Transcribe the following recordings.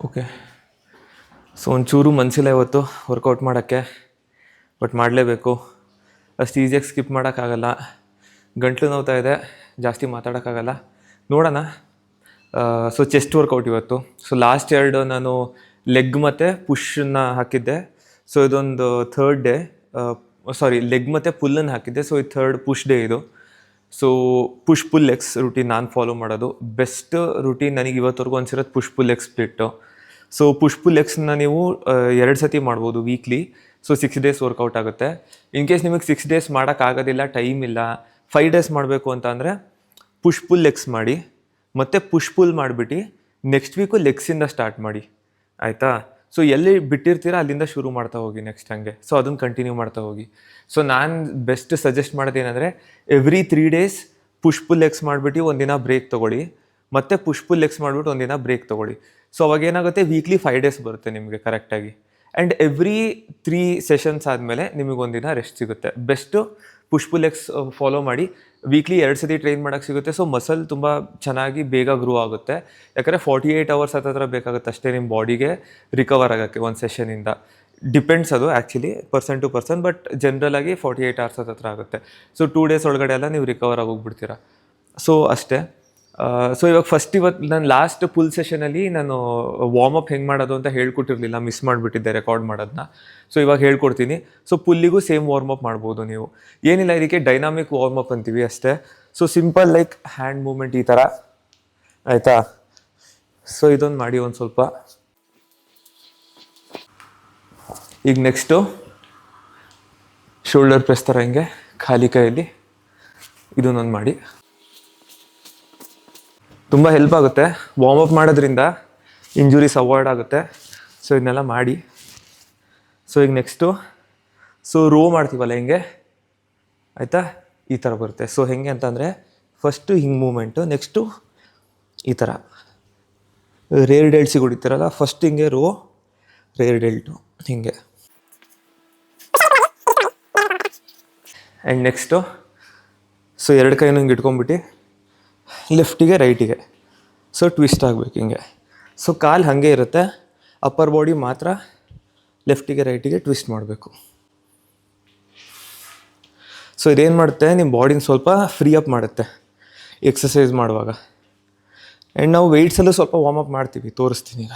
Okay. So ಒಂಚೂರು ಮನಸ್ಸಿಲ್ಲ ಇವತ್ತು ವರ್ಕೌಟ್ ಮಾಡೋಕ್ಕೆ, ಬಟ್ ಮಾಡಲೇಬೇಕು. ಅಷ್ಟು ಈಸಿಯಾಗಿ ಸ್ಕಿಪ್ ಮಾಡೋಕ್ಕಾಗಲ್ಲ. ಗಂಟ್ಲು ನೋವ್ತಾ ಇದೆ, ಜಾಸ್ತಿ ಮಾತಾಡೋಕ್ಕಾಗಲ್ಲ. ನೋಡೋಣ. ಸೊ ಚೆಸ್ಟ್ ವರ್ಕೌಟ್ ಇವತ್ತು. ಸೊ ಲಾಸ್ಟ್ 2 ನಾನು ಲೆಗ್ ಮತ್ತು ಪುಷನ್ನ ಹಾಕಿದ್ದೆ. ಸೊ ಇದೊಂದು ಥರ್ಡ್ ಡೇ, ಲೆಗ್ ಮತ್ತು ಪುಲ್ಲನ್ನು ಹಾಕಿದ್ದೆ. ಸೊ ಇದು ಥರ್ಡ್ ಪುಷ್ ಡೇ ಇದು. So push pull legs routine ನಾನು ಫಾಲೋ ಮಾಡೋದು. ಬೆಸ್ಟ್ ರೂಟೀನ್ ನನಗೆ ಇವತ್ತವರೆಗೂ ಅನ್ಸಿರೋದು push pull leg split. So push pull ಲೆಗ್ಸ್ನ ನೀವು 2 ಸತಿ ಮಾಡ್ಬೋದು ವೀಕ್ಲಿ. ಸೊ 6 ಡೇಸ್ ವರ್ಕೌಟ್ ಆಗುತ್ತೆ. ಇನ್ ಕೇಸ್ ನಿಮಗೆ 6 ಡೇಸ್ ಮಾಡೋಕ್ಕಾಗೋದಿಲ್ಲ, ಟೈಮ್ ಇಲ್ಲ, 5 ಡೇಸ್ ಮಾಡಬೇಕು ಅಂತ ಅಂದರೆ ಪುಷ್ ಪುಲ್ ಲೆಗ್ಸ್ ಮಾಡಿ, ಮತ್ತು ಪುಷ್ ಪುಲ್ ಮಾಡಿಬಿಟ್ಟು ನೆಕ್ಸ್ಟ್ ವೀಕು ಲೆಗ್ಸಿಂದ ಸ್ಟಾರ್ಟ್ ಮಾಡಿ, ಆಯಿತಾ? ಸೊ ಎಲ್ಲಿ ಬಿಟ್ಟಿರ್ತೀರ ಅಲ್ಲಿಂದ ಶುರು ಮಾಡ್ತಾ ಹೋಗಿ ನೆಕ್ಸ್ಟ್ ಹಂಗೆ. ಸೊ ಅದನ್ನು ಕಂಟಿನ್ಯೂ ಮಾಡ್ತಾ ಹೋಗಿ. ಸೊ ನಾನು ಬೆಸ್ಟ್ ಸಜೆಸ್ಟ್ ಮಾಡೋದೇನೆಂದರೆ every 3 days push pull legs ಮಾಡಿಬಿಟ್ಟು ಒಂದಿನ ಬ್ರೇಕ್ ತೊಗೊಳ್ಳಿ, ಮತ್ತು ಪುಷ್ ಪುಲ್ ಲೆಗ್ಸ್ ಮಾಡಿಬಿಟ್ಟು ಒಂದಿನ ಬ್ರೇಕ್ ತೊಗೊಳ್ಳಿ. ಸೊ ಅವಾಗ ಏನಾಗುತ್ತೆ, ವೀಕ್ಲಿ 5 ಡೇಸ್ ಬರುತ್ತೆ ನಿಮಗೆ ಕರೆಕ್ಟಾಗಿ. ಆ್ಯಂಡ್ ಎವ್ರಿ 3 ಸೆಷನ್ಸ್ ಆದಮೇಲೆ ನಿಮಗೊಂದಿನ ರೆಸ್ಟ್ ಸಿಗುತ್ತೆ. Best push pull legs follow ಮಾಡಿ, ವೀಕ್ಲಿ 2 ಸತಿ ಟ್ರೈನ್ ಮಾಡೋಕ್ಕೆ ಸಿಗುತ್ತೆ. ಸೊ ಮಸಲ್ ತುಂಬ ಚೆನ್ನಾಗಿ ಬೇಗ ಗ್ರೋ ಆಗುತ್ತೆ. ಯಾಕಂದರೆ 48 ಅವರ್ಸ್ ಹತ್ತಿರ ಬೇಕಾಗುತ್ತೆ ಅಷ್ಟೇ ನಿಮ್ಮ ಬಾಡಿಗೆ ರಿಕವರ್ ಆಗೋಕ್ಕೆ ಒಂದು ಸೆಷನಿಂದ. ಡಿಪೆಂಡ್ಸ್ ಅದು actually person to person, but ಜನರಲಾಗಿ 48 ಅವರ್ಸ್ ಹತ್ತಿರ ಆಗುತ್ತೆ. ಸೊ 2 ಡೇಸ್ ಒಳಗಡೆ ಎಲ್ಲ ನೀವು ರಿಕವರ್ ಆಗೋಗ್ಬಿಡ್ತೀರ. ಸೊ ಅಷ್ಟೇ. ಸೊ ಇವಾಗ ಇವತ್ತು ನಾನು ಲಾಸ್ಟ್ ಫುಲ್ ಸೆಷನಲ್ಲಿ ನಾನು ವಾರ್ಮಪ್ ಹೆಂಗೆ ಮಾಡೋದು ಅಂತ ಹೇಳ್ಕೊಟ್ಟಿರಲಿಲ್ಲ, ಮಿಸ್ ಮಾಡಿಬಿಟ್ಟಿದ್ದೆ ರೆಕಾರ್ಡ್ ಮಾಡೋದನ್ನ. ಸೊ ಇವಾಗ ಹೇಳ್ಕೊಡ್ತೀನಿ. ಸೊ ಪುಲ್ಲಿಗೂ ಸೇಮ್ ವಾರ್ಮಪ್ ಮಾಡ್ಬೋದು ನೀವು. ಏನಿಲ್ಲ, ಇದಕ್ಕೆ ಡೈನಾಮಿಕ್ ವಾರ್ಮಪ್ ಅಂತೀವಿ ಅಷ್ಟೇ. So simple like hand movement ಈ ಥರ, ಆಯಿತಾ? ಸೊ ಇದೊಂದು ಮಾಡಿ ಒಂದು ಸ್ವಲ್ಪ. ಈಗ ನೆಕ್ಸ್ಟು ಶೋಲ್ಡರ್ ಪ್ರೆಸ್ ಥರ ಹಿಂಗೆ ಖಾಲಿ ಕೈಯಲ್ಲಿ ಇದನ್ನೊಂದು ಮಾಡಿ. ತುಂಬ ಹೆಲ್ಪ್ ಆಗುತ್ತೆ ವಾರ್ಮಪ್ ಮಾಡೋದ್ರಿಂದ, ಇಂಜುರೀಸ್ ಅವಾಯ್ಡ್ ಆಗುತ್ತೆ. ಸೊ ಇದನ್ನೆಲ್ಲ ಮಾಡಿ. ಸೊ ಈಗ ನೆಕ್ಸ್ಟು ರೋ ಮಾಡ್ತೀವಲ್ಲ ಹಿಂಗೆ, ಆಯಿತಾ? ಈ ಥರ ಬರುತ್ತೆ. ಸೊ ಹೆಂಗೆ ಅಂತಂದರೆ ಫಸ್ಟು ಹಿಂಗೆ ಮೂಮೆಂಟು, ನೆಕ್ಸ್ಟು ಈ ಥರ ರೇರ್ ಡೆಲ್ಟ್ಸಿಗೆ ಹೊಡಿತೀರಲ್ಲ, ಫಸ್ಟ್ ಹಿಂಗೆ ರೋ, ರೇರ್ ಡೆಲ್ಟು ಹಿಂಗೆ. ಆ್ಯಂಡ್ ನೆಕ್ಸ್ಟು ಸೊ 2 ಕೈನೂ ಹಿಂಗೆ ಇಟ್ಕೊಂಬಿಟ್ಟು ಲೆಫ್ಟಿಗೆ ರೈಟಿಗೆ ಸೊ ಟ್ವಿಸ್ಟ್ ಆಗಬೇಕು ಹಿಂಗೆ. ಸೊ ಕಾಲು ಹಾಗೆ ಇರುತ್ತೆ, ಅಪ್ಪರ್ ಬಾಡಿ ಮಾತ್ರ ಲೆಫ್ಟಿಗೆ ರೈಟಿಗೆ ಟ್ವಿಸ್ಟ್ ಮಾಡಬೇಕು. ಸೊ ಇದೇನು ಮಾಡುತ್ತೆ, ನಿಮ್ಮ ಬಾಡಿನ ಸ್ವಲ್ಪ ಫ್ರೀ ಅಪ್ ಮಾಡುತ್ತೆ ಎಕ್ಸಸೈಸ್ ಮಾಡುವಾಗ. ಆ್ಯಂಡ್ ನಾವು ವೆಯ್ಟ್ಸಲ್ಲೂ ಸ್ವಲ್ಪ ವಾರ್ಮಪ್ ಮಾಡ್ತೀವಿ, ತೋರಿಸ್ತೀನಿ ಈಗ.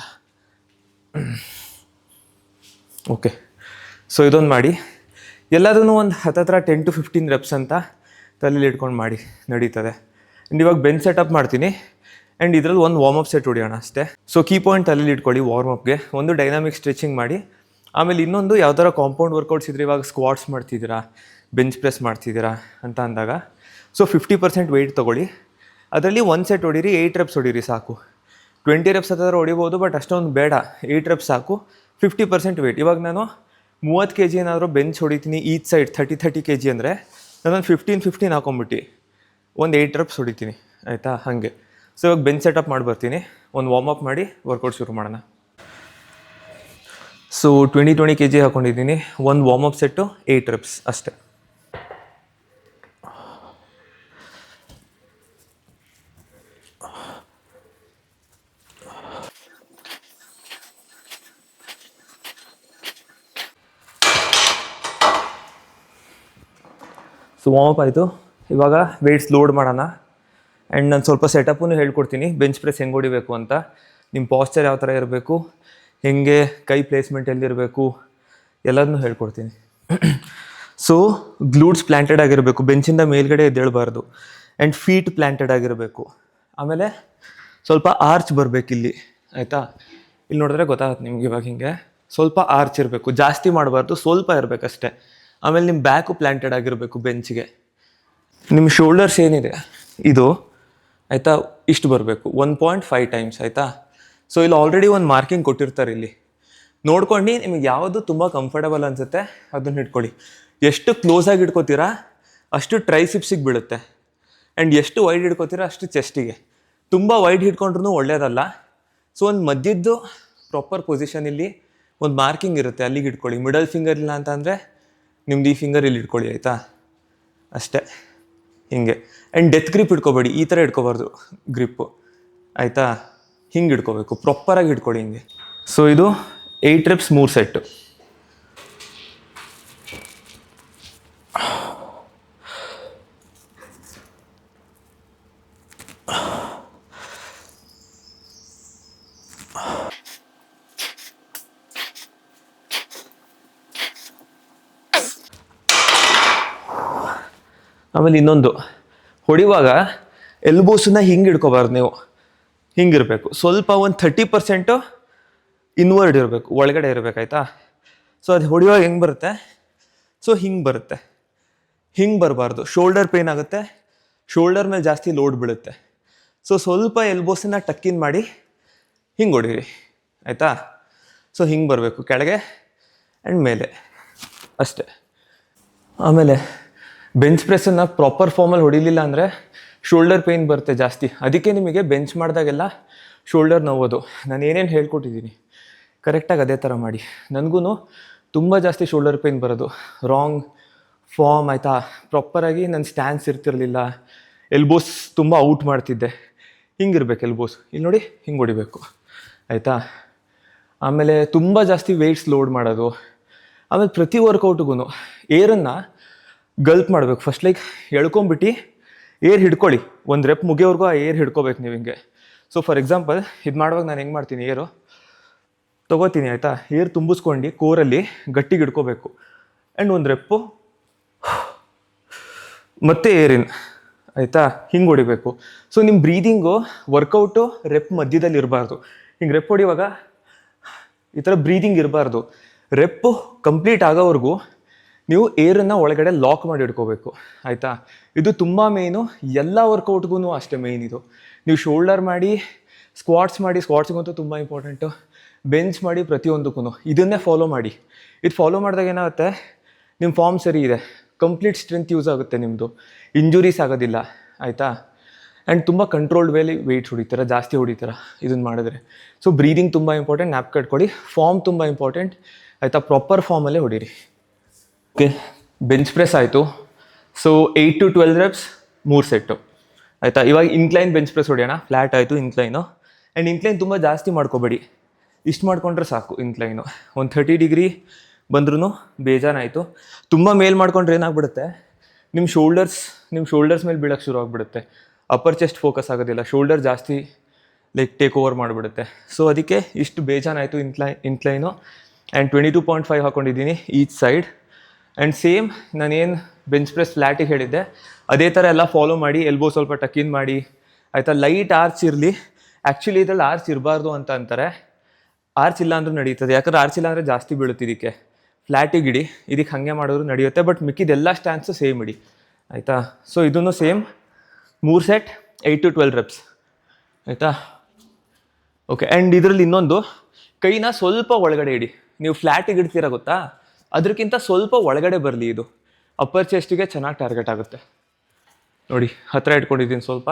ಓಕೆ. ಸೊ ಇದೊಂದು ಮಾಡಿ. ಎಲ್ಲದೂ ಒಂದು ಹತ್ತತ್ರ 10 to 15 ರೆಪ್ಸ್ ಅಂತ ತಲೆಯಲ್ಲಿ ಇಟ್ಕೊಂಡು ಮಾಡಿ, ನಡೀತದೆ. ಆ್ಯಂಡ್ ಇವಾಗ ಬೆಂಚ್ ಸೆಟಪ್ ಮಾಡ್ತೀನಿ. ಆ್ಯಂಡ್ ಇದರಲ್ಲಿ ಒಂದು ವಾರ್ಮಪ್ ಸೆಟ್ ಹೊಡಿಯೋಣ ಅಷ್ಟೇ. ಸೊ ಕೀ ಪಾಯಿಂಟ್ ತಲೆಯಲ್ಲಿ ಇಟ್ಕೊಳ್ಳಿ ವಾರ್ಮಪ್ಗೆ. ಒಂದು ಡೈನಾಮಿಕ್ ಸ್ಟ್ರೆಚಿಂಗ್ ಮಾಡಿ, ಆಮೇಲೆ ಇನ್ನೊಂದು ಯಾವ ಥರ ಕಾಂಪೌಂಡ್ ವರ್ಕೌಟ್ಸ್ ಇದ್ರೆ, ಇವಾಗ ಸ್ಕ್ವಾಟ್ಸ್ ಮಾಡ್ತಿದ್ದೀರಾ, ಬೆಂಚ್ ಪ್ರೆಸ್ ಮಾಡ್ತಿದ್ದೀರಾ ಅಂತ ಅಂದಾಗ ಸೊ 50% ವೆಯ್ಟ್ ತೊಗೊಳ್ಳಿ. ಅದರಲ್ಲಿ 1 ಸೆಟ್ ಹೊಡೀರಿ, 8 ರೆಪ್ಸ್ ಹೊಡೀರಿ ಸಾಕು. 20 ರೆಪ್ಸ್ ಹತ್ತಿರ ಹೊಡಿಬೋದು, ಬಟ್ ಅಷ್ಟೊಂದು ಬೇಡ, 8 ರೆಪ್ಸ್ ಸಾಕು. 50% ವೆಯ್ಟ್. ಇವಾಗ ನಾನು 30 kg ಏನಾದರೂ ಬೆಂಚ್ ಹೊಡಿತೀನಿ ಈಚ್ ಸೈಡ್ 30 kg ಅಂದರೆ ನಾನೊಂದು 15 ಹಾಕೊಂಬಿಟ್ಟು ಒಂದು 8 ರೆಪ್ಸ್ ಹೊಡಿತೀನಿ, ಆಯಿತಾ? ಹಾಗೆ. ಸೊ ಇವಾಗ ಬೆಂಚ್ ಸೆಟಪ್ ಮಾಡಿ ಬರ್ತೀನಿ, ಒಂದು ವಾರ್ಮಪ್ ಮಾಡಿ ವರ್ಕೌಟ್ ಶುರು ಮಾಡೋಣ. ಸೊ 20 kg ಹಾಕ್ಕೊಂಡಿದ್ದೀನಿ, ಒಂದು ವಾರ್ಮಪ್ ಸೆಟ್ಟು 8 ರೆಪ್ಸ್ ಅಷ್ಟೇ. ಸೊ ವಾರ್ಮಪ್ ಆಯಿತು. ಇವಾಗ ವೆಯ್ಟ್ಸ್ ಲೋಡ್ ಮಾಡೋಣ. ಆ್ಯಂಡ್ ನಾನು ಸ್ವಲ್ಪ ಸೆಟಪ್ಪೂ ಹೇಳ್ಕೊಡ್ತೀನಿ, ಬೆಂಚ್ ಪ್ರೆಸ್ ಹೆಂಗೆ ಹೊಡಿಬೇಕು ಅಂತ. ನಿಮ್ಮ ಪಾಸ್ಚರ್ ಯಾವ ಥರ ಇರಬೇಕು, ಹೆಂಗೆ ಕೈ ಪ್ಲೇಸ್ಮೆಂಟ್ ಎಲ್ಲಿರಬೇಕು, ಎಲ್ಲದನ್ನೂ ಹೇಳ್ಕೊಡ್ತೀನಿ. ಸೊ ಗ್ಲೂಟ್ಸ್ ಪ್ಲ್ಯಾಂಟೆಡ್ ಆಗಿರಬೇಕು, ಬೆಂಚಿಂದ ಮೇಲ್ಗಡೆ ಎದ್ದೇಳಬಾರ್ದು. ಆ್ಯಂಡ್ ಫೀಟ್ ಪ್ಲ್ಯಾಂಟೆಡ್ ಆಗಿರಬೇಕು. ಆಮೇಲೆ ಸ್ವಲ್ಪ ಆರ್ಚ್ ಬರಬೇಕು ಇಲ್ಲಿ, ಆಯಿತಾ? ಇಲ್ಲಿ ನೋಡಿದ್ರೆ ಗೊತ್ತಾಗುತ್ತೆ ನಿಮ್ಗೆ. ಇವಾಗ ಹಿಂಗೆ ಸ್ವಲ್ಪ ಆರ್ಚ್ ಇರಬೇಕು, ಜಾಸ್ತಿ ಮಾಡಬಾರ್ದು, ಸ್ವಲ್ಪ ಇರಬೇಕಷ್ಟೇ. ಆಮೇಲೆ ನಿಮ್ಮ ಬ್ಯಾಕು ಪ್ಲ್ಯಾಂಟೆಡ್ ಆಗಿರಬೇಕು ಬೆಂಚ್ಗೆ. ನಿಮ್ಮ ಶೋಲ್ಡರ್ಸ್ ಏನಿದೆ ಇದು, ಆಯಿತಾ, ಇಷ್ಟು ಬರಬೇಕು, 1.5 ಟೈಮ್ಸ್, ಆಯಿತಾ? ಸೊ ಇಲ್ಲಿ ಆಲ್ರೆಡಿ ಒಂದು ಮಾರ್ಕಿಂಗ್ ಕೊಟ್ಟಿರ್ತಾರೆ, ಇಲ್ಲಿ ನೋಡ್ಕೊಂಡು ನಿಮಗೆ ಯಾವುದು ತುಂಬ ಕಂಫರ್ಟಬಲ್ ಅನಿಸುತ್ತೆ ಅದನ್ನ ಇಟ್ಕೊಳ್ಳಿ. ಎಷ್ಟು ಕ್ಲೋಸಾಗಿ ಇಟ್ಕೋತೀರಾ ಅಷ್ಟು ಟ್ರೈಸಿಪ್ಸಿಗೆ ಬೀಳುತ್ತೆ. ಆ್ಯಂಡ್ ಎಷ್ಟು ವೈಡ್ ಹಿಡ್ಕೋತೀರಾ ಅಷ್ಟು ಚೆಸ್ಟಿಗೆ. ತುಂಬ ವೈಡ್ ಹಿಡ್ಕೊಂಡ್ರೂ ಒಳ್ಳೆಯದಲ್ಲ. ಸೊ ಒಂದು ಮಧ್ಯದ್ದು ಪ್ರಾಪರ್ ಪೊಸಿಷನ್ ಇಲ್ಲಿ ಒಂದು ಮಾರ್ಕಿಂಗ್ ಇರುತ್ತೆ, ಅಲ್ಲಿಗೆ ಇಟ್ಕೊಳ್ಳಿ. ಮಿಡಲ್ ಫಿಂಗರ್ ಇಲ್ಲ ಅಂತ ಅಂದರೆ ನಿಮ್ದು ಈ ಫಿಂಗರ್ ಇಲ್ಲಿ ಇಟ್ಕೊಳ್ಳಿ, ಆಯಿತಾ? ಅಷ್ಟೇ, ಹಿಂಗೆ. ಆ್ಯಂಡ್ ಡೆತ್ ಗ್ರಿಪ್ ಇಟ್ಕೋಬೇಡಿ, ಈ ಥರ ಇಟ್ಕೋಬಾರ್ದು ಗ್ರಿಪ್ಪು, ಆಯಿತಾ? ಹಿಂಗೆ ಹಿಡ್ಕೋಬೇಕು, ಪ್ರಾಪರಾಗಿ ಹಿಡ್ಕೊಳ್ಳಿ ಹಿಂಗೆ. ಸೊ ಇದು 8 reps 3 ಸೆಟ್ಟು. ಆಮೇಲೆ ಇನ್ನೊಂದು, ಹೊಡಿವಾಗ ಎಲ್ಬೋಸನ್ನ ಹಿಂಗೆ ಹಿಡ್ಕೋಬಾರ್ದು ನೀವು, ಹಿಂಗಿರಬೇಕು. ಸ್ವಲ್ಪ ಒಂದು 30% ಇನ್ವರ್ಡ್ ಇರಬೇಕು, ಒಳಗಡೆ ಇರಬೇಕಾಯ್ತಾ. ಸೊ ಅದು ಹೊಡಿಯುವಾಗ ಹೆಂಗೆ ಬರುತ್ತೆ, ಸೊ ಹಿಂಗೆ ಬರುತ್ತೆ, ಹಿಂಗೆ ಬರಬಾರ್ದು. ಶೋಲ್ಡರ್ ಪೇನ್ ಆಗುತ್ತೆ, ಶೋಲ್ಡರ್ ಮೇಲೆ ಜಾಸ್ತಿ ಲೋಡ್ ಬೀಳುತ್ತೆ. ಸೊ ಸ್ವಲ್ಪ ಎಲ್ಬೋಸನ್ನ ಟಕ್ಕಿನ್ ಮಾಡಿ ಹಿಂಗೆ ಹೊಡೀರಿ ಆಯಿತಾ. ಸೊ ಹಿಂಗೆ ಬರಬೇಕು, ಕೆಳಗೆ ಆ್ಯಂಡ್ ಮೇಲೆ ಅಷ್ಟೇ. ಆಮೇಲೆ ಬೆಂಚ್ ಪ್ರೆಸ್ಸನ್ನು ಪ್ರಾಪರ್ ಫಾರ್ಮಲ್ಲಿ ಹೊಡಿಲಿಲ್ಲ ಅಂದರೆ ಶೋಲ್ಡರ್ ಪೇಯ್ನ್ ಬರುತ್ತೆ ಜಾಸ್ತಿ. ಅದಕ್ಕೆ ನಿಮಗೆ ಬೆಂಚ್ ಮಾಡಿದಾಗೆಲ್ಲ ಶೋಲ್ಡರ್ ನೋವೋದು. ನಾನು ಏನೇನು ಹೇಳ್ಕೊಟ್ಟಿದ್ದೀನಿ ಕರೆಕ್ಟಾಗಿ ಅದೇ ಥರ ಮಾಡಿ. ನನಗೂ ತುಂಬ ಜಾಸ್ತಿ ಶೋಲ್ಡರ್ ಪೇಯ್ನ್ ಬರೋದು, ರಾಂಗ್ ಫಾರ್ಮ್ ಆಯಿತಾ. ಪ್ರಾಪರಾಗಿ ನನ್ನ ಸ್ಟ್ಯಾನ್ಸ್ ಇರ್ತಿರಲಿಲ್ಲ, ಎಲ್ಬೋಸ್ ತುಂಬ ಔಟ್ ಮಾಡ್ತಿದ್ದೆ. ಹಿಂಗಿರ್ಬೇಕು ಎಲ್ಬೋಸ್, ಇಲ್ಲಿ ನೋಡಿ ಹಿಂಗೆ ಹೊಡಿಬೇಕು ಆಯಿತಾ. ಆಮೇಲೆ ತುಂಬ ಜಾಸ್ತಿ ವೆಯ್ಟ್ಸ್ ಲೋಡ್ ಮಾಡೋದು. ಆಮೇಲೆ ಪ್ರತಿ ವರ್ಕೌಟ್ಗೂ ಏರನ್ನು ಗಲ್ಪ್ ಮಾಡಬೇಕು. ಫಸ್ಟ್ ಲೈಕ್ ಎಳ್ಕೊಂಬಿಟ್ಟು ಏರ್ ಹಿಡ್ಕೊಳ್ಳಿ, ಒಂದು ರೆಪ್ ಮುಗಿಯೋವರೆಗೂ ಆ ಏರ್ ಹಿಡ್ಕೋಬೇಕು ನೀವು ಹಿಂಗೆ. ಸೊ ಫಾರ್ ಎಕ್ಸಾಂಪಲ್ ಇದು ಮಾಡುವಾಗ ನಾನು ಹೆಂಗೆ ಮಾಡ್ತೀನಿ, ಏರು ತೊಗೋತೀನಿ ಆಯಿತಾ, ಏರ್ ತುಂಬಿಸ್ಕೊಂಡು ಕೋರಲ್ಲಿ ಗಟ್ಟಿಗೆ ಹಿಡ್ಕೋಬೇಕು. ಆ್ಯಂಡ್ ಒಂದು ರೆಪ್ಪು ಮತ್ತೆ ಏರಿನ್ ಆಯಿತಾ, ಹಿಂಗೆ ಹೊಡಿಬೇಕು. ಸೊ ನಿಮ್ಮ ಬ್ರೀದಿಂಗು ವರ್ಕೌಟು ರೆಪ್ ಮಧ್ಯದಲ್ಲಿ ಇರಬಾರ್ದು. ಹಿಂಗೆ ರೆಪ್ ಹೊಡಿವಾಗ ಈ ಥರ ಬ್ರೀದಿಂಗ್ ಇರಬಾರ್ದು. ರೆಪ್ಪು ಕಂಪ್ಲೀಟ್ ಆಗೋವರೆಗೂ ನೀವು ಏರನ್ನು ಒಳಗಡೆ ಲಾಕ್ ಮಾಡಿ ಇಟ್ಕೋಬೇಕು ಆಯಿತಾ. ಇದು ತುಂಬ ಮೇಯ್ನು, ಎಲ್ಲ ವರ್ಕೌಟ್ಗೂ ಅಷ್ಟೇ ಮೇಯ್ನ್ ಇದು. ನೀವು ಶೋಲ್ಡರ್ ಮಾಡಿ, ಸ್ಕ್ವಾಟ್ಸ್ಗಂತೂ ತುಂಬ ಇಂಪಾರ್ಟೆಂಟು, ಬೆಂಚ್ ಮಾಡಿ, ಪ್ರತಿಯೊಂದಕ್ಕೂ ಇದನ್ನೇ ಫಾಲೋ ಮಾಡಿ. ಇದು ಫಾಲೋ ಮಾಡಿದಾಗ ಏನಾಗುತ್ತೆ, ನಿಮ್ಮ ಫಾರ್ಮ್ ಸರಿ ಇದೆ, ಕಂಪ್ಲೀಟ್ ಸ್ಟ್ರೆಂತ್ ಯೂಸ್ ಆಗುತ್ತೆ, ನಿಮ್ಮದು ಇಂಜುರೀಸ್ ಆಗೋದಿಲ್ಲ ಆಯಿತಾ. ಆ್ಯಂಡ್ ತುಂಬ ಕಂಟ್ರೋಲ್ಡ್ ವೇಲಿ ವೆಯ್ಟ್ಸ್ ಹೊಡಿತೀರ, ಜಾಸ್ತಿ ಹೊಡಿತೀರ ಇದನ್ನು ಮಾಡಿದ್ರೆ. ಸೊ ಬ್ರೀದಿಂಗ್ ತುಂಬ ಇಂಪಾರ್ಟೆಂಟ್, ನ್ಯಾಪ್ ಕಟ್ಕೊಳ್ಳಿ. ಫಾರ್ಮ್ ತುಂಬ ಇಂಪಾರ್ಟೆಂಟ್ ಆಯಿತಾ, ಪ್ರಾಪರ್ ಫಾರ್ಮಲ್ಲೇ ಹೊಡೀರಿ. ಓಕೆ, ಬೆಂಚ್ ಪ್ರೆಸ್ ಆಯಿತು. ಸೊ 8 to 12 reps 3 ಸೆಟ್ಟು ಆಯಿತಾ. ಇವಾಗ ಇನ್ಕ್ಲೈನ್ ಬೆಂಚ್ ಪ್ರೆಸ್ ಹೊಡೆಯೋಣ. ಫ್ಲ್ಯಾಟ್ ಆಯಿತು ಇನ್ಕ್ಲೈನು. ಆ್ಯಂಡ್ ಇನ್ಕ್ಲೈನ್ ತುಂಬ ಜಾಸ್ತಿ ಮಾಡ್ಕೋಬೇಡಿ, ಇಷ್ಟು ಮಾಡ್ಕೊಂಡ್ರೆ ಸಾಕು. ಇನ್ಕ್ಲೈನು ಒಂದು 30 ಡಿಗ್ರಿ ಬಂದ್ರೂ ಬೇಜಾನಾಯಿತು. ತುಂಬ ಮೇಲ್ ಮಾಡ್ಕೊಂಡ್ರೆ ಏನಾಗ್ಬಿಡುತ್ತೆ, ನಿಮ್ಮ ಶೋಲ್ಡರ್ಸ್ ಮೇಲೆ ಬೀಳೋಕ್ಕೆ ಶುರು ಆಗಿಬಿಡುತ್ತೆ. ಅಪ್ಪರ್ ಚೆಸ್ಟ್ ಫೋಕಸ್ ಆಗೋದಿಲ್ಲ, ಶೋಲ್ಡರ್ ಜಾಸ್ತಿ ಲೈಕ್ ಟೇಕ್ ಓವರ್ ಮಾಡಿಬಿಡುತ್ತೆ. ಸೊ ಅದಕ್ಕೆ ಇಷ್ಟು ಬೇಜಾನಾಯಿತು ಇನ್ಕ್ಲೈನು. ಆ್ಯಂಡ್ 22.5 ಹಾಕ್ಕೊಂಡಿದ್ದೀನಿ ಈಚ್ ಸೈಡ್. ಆ್ಯಂಡ್ ಸೇಮ್ ನಾನೇನು ಬೆಂಚ್ ಪ್ರೆಸ್ ಫ್ಲ್ಯಾಟಿಗೆ ಹೇಳಿದ್ದೆ ಅದೇ ಥರ ಎಲ್ಲ ಫಾಲೋ ಮಾಡಿ. ಎಲ್ಬೋ ಸ್ವಲ್ಪ ಟಕ್ಕಿನ್ ಮಾಡಿ ಆಯಿತಾ. ಲೈಟ್ ಆರ್ಚ್ ಇರಲಿ. ಆ್ಯಕ್ಚುಲಿ ಇದರಲ್ಲಿ ಆರ್ಚ್ ಇರಬಾರ್ದು ಅಂತ ಅಂತಾರೆ, ಆರ್ಚ್ ಇಲ್ಲ ಅಂದ್ರೂ ನಡೀತದೆ. ಯಾಕಂದ್ರೆ ಆರ್ಚ್ ಇಲ್ಲ ಅಂದರೆ ಜಾಸ್ತಿ ಬೀಳುತ್ತೆ. ಇದಕ್ಕೆ ಫ್ಲ್ಯಾಟಿಗೆ ಇಡಿ, ಇದಕ್ಕೆ ಹಾಗೆ ಮಾಡಿದ್ರು ನಡೆಯುತ್ತೆ. ಬಟ್ ಮಿಕ್ಕಿದೆಲ್ಲ ಸ್ಟ್ಯಾನ್ಸು ಸೇಮ್ ಇಡಿ ಆಯಿತಾ. ಸೊ ಇದನ್ನು ಸೇಮ್ 3 ಸೆಟ್ 8 to 12 reps ಆಯಿತಾ. ಓಕೆ, ಆ್ಯಂಡ್ ಇದರಲ್ಲಿ ಇನ್ನೊಂದು, ಕೈನ ಸ್ವಲ್ಪ ಒಳಗಡೆ ಇಡಿ. ನೀವು ಫ್ಲ್ಯಾಟಿಗೆ ಇಡ್ತೀರ ಗೊತ್ತಾ, ಅದಕ್ಕಿಂತ ಸ್ವಲ್ಪ ಒಳಗಡೆ ಬರಲಿ. ಇದು ಅಪ್ಪರ್ ಚೆಸ್ಟಿಗೆ ಚೆನ್ನಾಗಿ ಟಾರ್ಗೆಟ್ ಆಗುತ್ತೆ. ನೋಡಿ ಹತ್ತಿರ ಇಟ್ಕೊಂಡಿದ್ದೀನಿ ಸ್ವಲ್ಪ.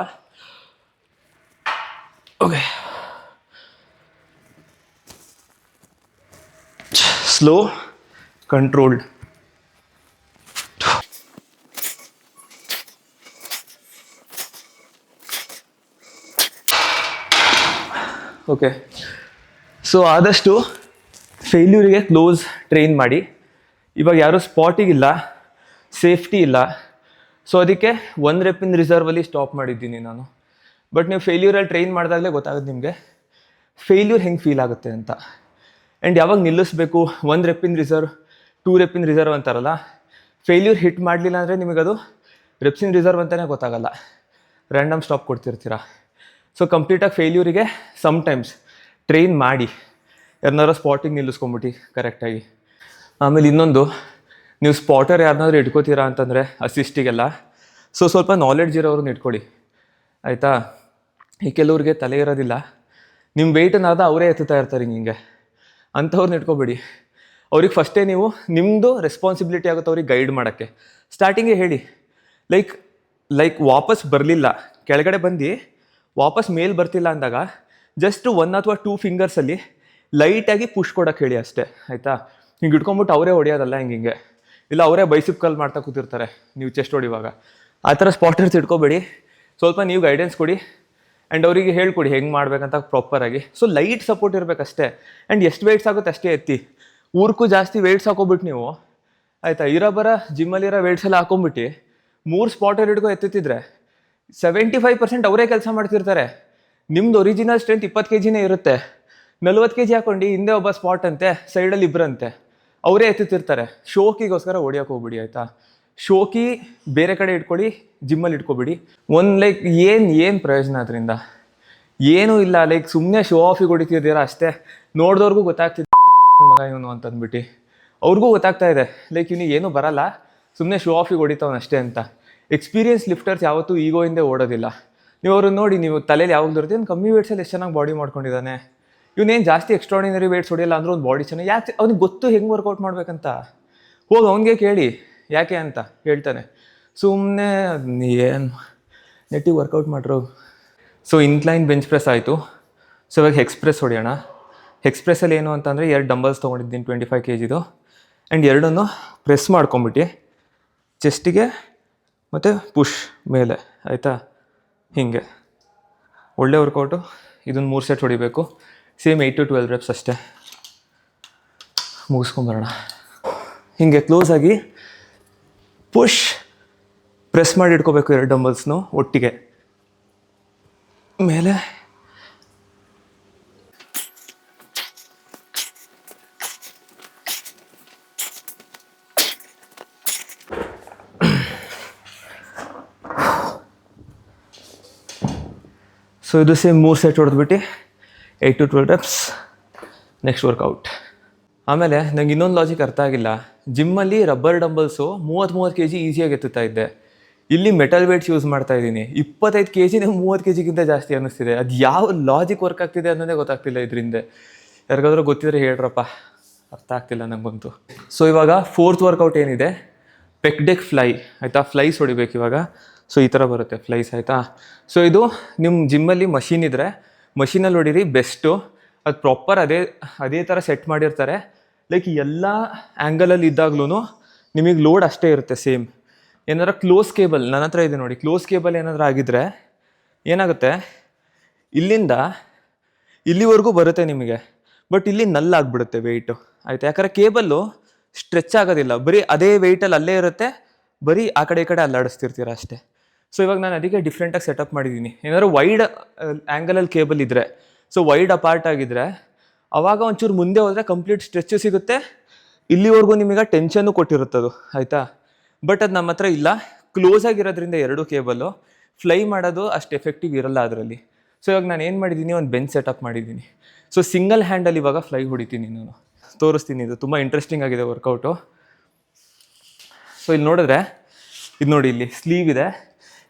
Okay, slow controlled. Okay, so ಆದಷ್ಟು ಫೇಲ್ಯೂರಿಗೆ ಕ್ಲೋಸ್ ಟ್ರೈನ್ ಮಾಡಿ. ಇವಾಗ ಯಾರೂ ಸ್ಪಾಟಿಗಿಲ್ಲ, ಸೇಫ್ಟಿ ಇಲ್ಲ. ಸೊ ಅದಕ್ಕೆ 1 ರೆಪ್ಪಿನ ರಿಸರ್ವಲ್ಲಿ ಸ್ಟಾಪ್ ಮಾಡಿದ್ದೀನಿ ನಾನು. ಬಟ್ ನೀವು ಫೇಲ್ಯೂರಲ್ಲಿ ಟ್ರೈನ್ ಮಾಡಿದಾಗಲೇ ಗೊತ್ತಾಗುತ್ತೆ ನಿಮಗೆ ಫೇಲ್ಯೂರ್ ಹೆಂಗೆ ಫೀಲ್ ಆಗುತ್ತೆ ಅಂತ. ಆ್ಯಂಡ್ ಯಾವಾಗ ನಿಲ್ಲಿಸ್ಬೇಕು, 1 ರೆಪ್ಪಿನ ರಿಸರ್ವ್ 2 ರೆಪ್ಪಿನ ರಿಸರ್ವ್ ಅಂತಾರಲ್ಲ, ಫೇಲ್ಯೂರ್ ಹಿಟ್ ಮಾಡಲಿಲ್ಲ ಅಂದರೆ ನಿಮಗದು ರೆಪ್ಸಿನ ರಿಸರ್ವ್ ಅಂತಲೇ ಗೊತ್ತಾಗಲ್ಲ, ರ್ಯಾಂಡಮ್ ಸ್ಟಾಪ್ ಕೊಡ್ತಿರ್ತೀರ. ಸೊ ಕಂಪ್ಲೀಟಾಗಿ ಫೇಲ್ಯೂರಿಗೆ ಸಮ್ಟೈಮ್ಸ್ ಟ್ರೈನ್ ಮಾಡಿ, ಯಾರನ್ನಾರು ಸ್ಪಾಟಿಗೆ ನಿಲ್ಲಿಸ್ಕೊಂಬಿಟ್ಟು ಕರೆಕ್ಟಾಗಿ. ಆಮೇಲೆ ಇನ್ನೊಂದು, ನೀವು ಸ್ಪಾಟರ್ ಯಾರನ್ನಾದ್ರೂ ಇಟ್ಕೋತೀರಾ ಅಂತಂದರೆ ಅಸಿಸ್ಟಿಗೆಲ್ಲ, ಸೊ ಸ್ವಲ್ಪ ನಾಲೆಡ್ಜ್ ಇರೋರನ್ನ ಇಟ್ಕೊಳ್ಳಿ ಆಯಿತಾ. ಈ ಕೆಲವ್ರಿಗೆ ತಲೆ ಇರೋದಿಲ್ಲ, ನಿಮ್ಮ ವೆಯ್ಟನ್ನಾದ ಅವರೇ ಎತ್ತುತ್ತಾ ಇರ್ತಾರೆ ಹಿಂಗೆ, ಅಂಥವ್ರನ್ನ ಇಟ್ಕೋಬೇಡಿ. ಅವ್ರಿಗೆ ಫಸ್ಟೇ ನೀವು ನಿಮ್ಮದು ರೆಸ್ಪಾನ್ಸಿಬಿಲಿಟಿ ಆಗುತ್ತೆ ಅವ್ರಿಗೆ ಗೈಡ್ ಮಾಡೋಕ್ಕೆ. ಸ್ಟಾರ್ಟಿಂಗೇ ಹೇಳಿ, ಲೈಕ್ ವಾಪಸ್ ಬರಲಿಲ್ಲ, ಕೆಳಗಡೆ ಬಂದು ವಾಪಸ್ ಮೇಲ್ ಬರ್ತಿಲ್ಲ ಅಂದಾಗ ಜಸ್ಟ್ 1 ಅಥವಾ 2 ಫಿಂಗರ್ಸಲ್ಲಿ ಲೈಟಾಗಿ ಪುಷ್ ಕೊಡೋಕ್ಕೆ ಹೇಳಿ ಅಷ್ಟೇ ಆಯಿತಾ. ಹಿಂಗೆ ಇಟ್ಕೊಂಬಿಟ್ಟು ಅವರೇ ಹೊಡೆಯೋದಲ್ಲ ಹಿಂಗೆ, ಇಲ್ಲ ಅವರೇ ಬೈಸಿಪ್ ಕಲ್ ಮಾಡ್ತಾ ಕೂತಿರ್ತಾರೆ ನೀವು ಚೆಸ್ಟ್ ಹೊಡಿವಾಗ. ಆ ಥರ ಸ್ಪಾಟರ್ಸ್ ಇಟ್ಕೋಬೇಡಿ, ಸ್ವಲ್ಪ ನೀವು ಗೈಡೆನ್ಸ್ ಕೊಡಿ. ಆ್ಯಂಡ್ ಅವರಿಗೆ ಹೇಳ್ಕೊಡಿ ಹೆಂಗೆ ಮಾಡ್ಬೇಕಂತ ಪ್ರಾಪರಾಗಿ. ಸೊ ಲೈಟ್ ಸಪೋರ್ಟ್ ಇರಬೇಕಷ್ಟೇ. ಆ್ಯಂಡ್ ಎಷ್ಟು ವೆಯ್ಟ್ಸ್ ಆಗುತ್ತೆ ಅಷ್ಟೇ ಎತ್ತಿ. ಊರ್ಗೂ ಜಾಸ್ತಿ ವೆಯ್ಟ್ಸ್ ಹಾಕೋಬಿಟ್ಟು ನೀವು ಆಯಿತಾ, ಜಿಮ್ಮಲ್ಲಿರೋ ವೆಯ್ಟ್ಸ್ ಎಲ್ಲ ಹಾಕೊಂಬಿಟ್ಟು 3 ಸ್ಪಾಟರ್ ಹಿಡ್ಕೊ ಎತ್ತುತ್ತಿದ್ರೆ 75% ಅವರೇ ಕೆಲಸ ಮಾಡ್ತಿರ್ತಾರೆ. ನಿಮ್ದು ಒರಿಜಿನಲ್ ಸ್ಟ್ರೆಂತ್ 20 kg ಇರುತ್ತೆ. 40 kg ಹಾಕೊಂಡು ಹಿಂದೆ ಒಬ್ಬ ಸ್ಪಾಟ್ ಅಂತೆ, ಸೈಡಲ್ಲಿ ಇಬ್ಬರಂತೆ, ಅವರೇ ಎತ್ತುತ್ತಿರ್ತಾರೆ. ಶೋಕಿಗೋಸ್ಕರ ಹೊಡಿಯೋಕೆ ಹೋಗ್ಬಿಡಿ ಆಯಿತಾ. ಶೋಕಿ ಬೇರೆ ಕಡೆ ಇಟ್ಕೊಳ್ಳಿ, ಜಿಮ್ಮಲ್ಲಿ ಇಟ್ಕೊಬಿಡಿ. ಲೈಕ್ ಏನು ಪ್ರಯೋಜನ ಅದರಿಂದ? ಏನೂ ಇಲ್ಲ. ಲೈಕ್ ಸುಮ್ಮನೆ ಶೋ ಆಫಿಗೆ ಹೊಡಿತಿದ್ದೀರಾ ಅಷ್ಟೇ. ನೋಡಿದವ್ರಿಗೂ ಗೊತ್ತಾಗ್ತಿದೆ ಮಗ ಇವನು ಅಂತಂದ್ಬಿಟ್ಟು. ಅವ್ರಿಗೂ ಗೊತ್ತಾಗ್ತಾ ಇದೆ ಲೈಕ್ ಇವನಿಗೆ ಏನೂ ಬರಲ್ಲ, ಸುಮ್ಮನೆ ಶೋ ಆಫಿಗೆ ಹೊಡಿತಾವನಷ್ಟೇ ಅಂತ. ಎಕ್ಸ್ಪೀರಿಯನ್ಸ್ ಲಿಫ್ಟರ್ಸ್ ಯಾವತ್ತೂ ಈಗೋ ಹಿಂದೆ ಓಡೋದಿಲ್ಲ. ನೀವು ಅವ್ರನ್ನ ನೋಡಿ, ನೀವು ತಲೆಯಲ್ಲಿ ಯಾವಾಗ ಇರ್ತೀನಿ ಕಮ್ಮಿ ವೇಟ್ಸಲ್ಲಿ ಎಷ್ಟು ಚೆನ್ನಾಗಿ ಬಾಡಿ ಮಾಡ್ಕೊಂಡಿದ್ದಾನೆ, ಇವನೇನು ಜಾಸ್ತಿ ಎಕ್ಸ್ಟ್ರಾಡಿನರಿ ವೇಟ್ಸ್ ಹೊಡಿಯಲ್ಲ ಅಂದ್ರೂ ಒಂದು ಬಾಡಿ ಚೆನ್ನಾಗಿ. ಯಾಕೆ ಅವ್ನಿಗೆ ಗೊತ್ತು ಹೆಂಗೆ ವರ್ಕೌಟ್ ಮಾಡ್ಬೇಕಂತ. ಹೋಗಿ ಅವನಿಗೆ ಕೇಳಿ ಯಾಕೆ ಅಂತ ಹೇಳ್ತಾನೆ. ಸುಮ್ಮನೆ ಏನು ನೆಟ್ಟಿಗೆ ವರ್ಕೌಟ್ ಮಾಡ್ರು. ಸೊ ಇನ್ಕ್ಲೈನ್ ಬೆಂಚ್ ಪ್ರೆಸ್ ಆಯಿತು. ಸೊ ಇವಾಗ ಎಕ್ಸ್ಪ್ರೆಸ್ ಹೊಡೆಯೋಣ. ಎಕ್ಸ್ಪ್ರೆಸ್ಸಲ್ಲಿ ಏನು ಅಂತಂದರೆ 2 ಡಂಬಲ್ಸ್ ತೊಗೊಂಡಿದ್ದೀನಿ 25 kgದು. ಆ್ಯಂಡ್ ಎರಡನ್ನೂ ಪ್ರೆಸ್ ಮಾಡ್ಕೊಂಬಿಟ್ಟು ಚೆಸ್ಟಿಗೆ ಮತ್ತು ಪುಷ್ ಮೇಲೆ ಆಯಿತಾ, ಹೀಗೆ ಒಳ್ಳೆ ವರ್ಕೌಟು. ಇದನ್ನು 3 ಸೆಟ್ ಹೊಡಿಬೇಕು. ಸೇಮ್ 8 to 12 reps ಅಷ್ಟೇ. ಮುಗಿಸ್ಕೊಂಬರೋಣ. ಹೀಗೆ ಕ್ಲೋಸಾಗಿ ಪುಷ್ ಪ್ರೆಸ್ ಮಾಡಿ ಇಟ್ಕೋಬೇಕು 2 ಡಂಬಲ್ಸ್ನು ಒಟ್ಟಿಗೆ ಮೇಲೆ. ಸೊ ಇದು ಸೇಮ್ 3 ಸೆಟ್ ಹೊಡೆದ್ಬಿಟ್ಟು 8 to 12 reps. Next workout. ಆಮೇಲೆ ನಂಗೆ ಇನ್ನೊಂದು ಲಾಜಿಕ್ ಅರ್ಥ ಆಗಿಲ್ಲ. ಜಿಮ್ಮಲ್ಲಿ ರಬ್ಬರ್ ಡಂಬಲ್ಸು 30 kg ಈಸಿಯಾಗಿ ಎತ್ತುತ್ತಾ ಇದ್ದೆ. ಇಲ್ಲಿ ಮೆಟಲ್ ವೇಟ್ಸ್ ಯೂಸ್ ಮಾಡ್ತಾ ಇದ್ದೀನಿ. 25 kg 30 kgಗಿಂತ ಜಾಸ್ತಿ ಅನ್ನಿಸ್ತಿದೆ. ಅದು ಯಾವ ಲಾಜಿಕ್ ವರ್ಕ್ ಆಗ್ತಿದೆ ಅನ್ನೋದೇ ಗೊತ್ತಾಗ್ತಿಲ್ಲ ಇದರಿಂದ. ಯಾರಿಗಾದ್ರೂ ಗೊತ್ತಿದ್ರೆ ಹೇಳ್ರಪ್ಪ, ಅರ್ಥ ಆಗ್ತಿಲ್ಲ ನನಗಂತೂ. ಸೊ ಇವಾಗ 4th ವರ್ಕೌಟ್ ಏನಿದೆ, ಪೆಕ್ ಡೆಕ್ ಫ್ಲೈ ಆಯಿತಾ. ಫ್ಲೈಸ್ ಹೊಡಿಬೇಕು ಇವಾಗ. ಸೊ ಈ ಥರ ಬರುತ್ತೆ ಫ್ಲೈಸ್ ಆಯಿತಾ. ಸೊ ಇದು ನಿಮ್ಮ ಜಿಮ್ಮಲ್ಲಿ ಮಷೀನ್ ಇದ್ದರೆ ಮಷೀನಲ್ಲಿ ಹೊಡೀರಿ ಬೆಸ್ಟು. ಅದು ಪ್ರಾಪರ್ ಅದೇ ಥರ ಸೆಟ್ ಮಾಡಿರ್ತಾರೆ. ಲೈಕ್ ಎಲ್ಲ ಆ್ಯಂಗಲಲ್ಲಿ ಇದ್ದಾಗ್ಲೂ ನಿಮಗೆ ಲೋಡ್ ಅಷ್ಟೇ ಇರುತ್ತೆ ಸೇಮ್. ಏನಾರ ಕ್ಲೋಸ್ ಕೇಬಲ್ ನನ್ನ ಹತ್ರ ಇದೆ ನೋಡಿ, ಕ್ಲೋಸ್ ಕೇಬಲ್ ಏನಾದರೂ ಆಗಿದ್ದರೆ ಏನಾಗುತ್ತೆ, ಇಲ್ಲಿಂದ ಇಲ್ಲಿವರೆಗೂ ಬರುತ್ತೆ ನಿಮಗೆ, ಬಟ್ ಇಲ್ಲಿ ನಲ್ಲಾಗ್ಬಿಡುತ್ತೆ ವೆಯ್ಟು ಆಯಿತಾ. ಯಾಕಂದರೆ ಕೇಬಲ್ಲು ಸ್ಟ್ರೆಚ್ ಆಗೋದಿಲ್ಲ, ಬರೀ ಅದೇ ವೆಯ್ಟಲ್ಲಿ ಅಲ್ಲೇ ಇರುತ್ತೆ, ಬರೀ ಆ ಕಡೆ ಈ ಕಡೆ ಅಲ್ಲಾಡಿಸ್ತಿರ್ತೀರ ಅಷ್ಟೇ. ಸೊ ಇವಾಗ ನಾನು ಅದಕ್ಕೆ ಡಿಫ್ರೆಂಟಾಗಿ ಸೆಟಪ್ ಮಾಡಿದ್ದೀನಿ. ಏನಾದ್ರು ವೈಡ್ ಆ್ಯಂಗಲಲ್ಲಿ ಕೇಬಲ್ ಇದ್ದರೆ, ಸೊ ವೈಡ್ ಅಪಾರ್ಟ್ ಆಗಿದ್ದರೆ ಆವಾಗ ಒಂಚೂರು ಮುಂದೆ ಹೋದರೆ ಕಂಪ್ಲೀಟ್ ಸ್ಟ್ರೆಚ್ಚು ಸಿಗುತ್ತೆ, ಇಲ್ಲಿವರೆಗೂ ನಿಮಗೆ ಟೆನ್ಷನ್ನು ಕೊಟ್ಟಿರುತ್ತದು ಆಯಿತಾ. ಬಟ್ ಅದು ನಮ್ಮ ಹತ್ರ ಇಲ್ಲ, ಕ್ಲೋಸ್ ಆಗಿರೋದ್ರಿಂದ 2 ಕೇಬಲ್ಲು ಫ್ಲೈ ಮಾಡೋದು ಅಷ್ಟು ಎಫೆಕ್ಟಿವ್ ಇರಲ್ಲ ಅದರಲ್ಲಿ. ಸೊ ಇವಾಗ ನಾನು ಏನು ಮಾಡಿದ್ದೀನಿ, ಒಂದು ಬೆಂಚ್ ಸೆಟಪ್ ಮಾಡಿದ್ದೀನಿ. ಸೊ ಸಿಂಗಲ್ ಹ್ಯಾಂಡಲ್ಲಿ ಇವಾಗ ಫ್ಲೈ ಹೊಡಿತೀನಿ, ನಾನು ತೋರಿಸ್ತೀನಿ. ಇದು ತುಂಬ ಇಂಟ್ರೆಸ್ಟಿಂಗ್ ಆಗಿದೆ ವರ್ಕೌಟು. ಸೊ ಇಲ್ಲಿ ನೋಡಿದ್ರೆ ಇದು ನೋಡಿ, ಇಲ್ಲಿ ಸ್ಲೀವ್ ಇದೆ.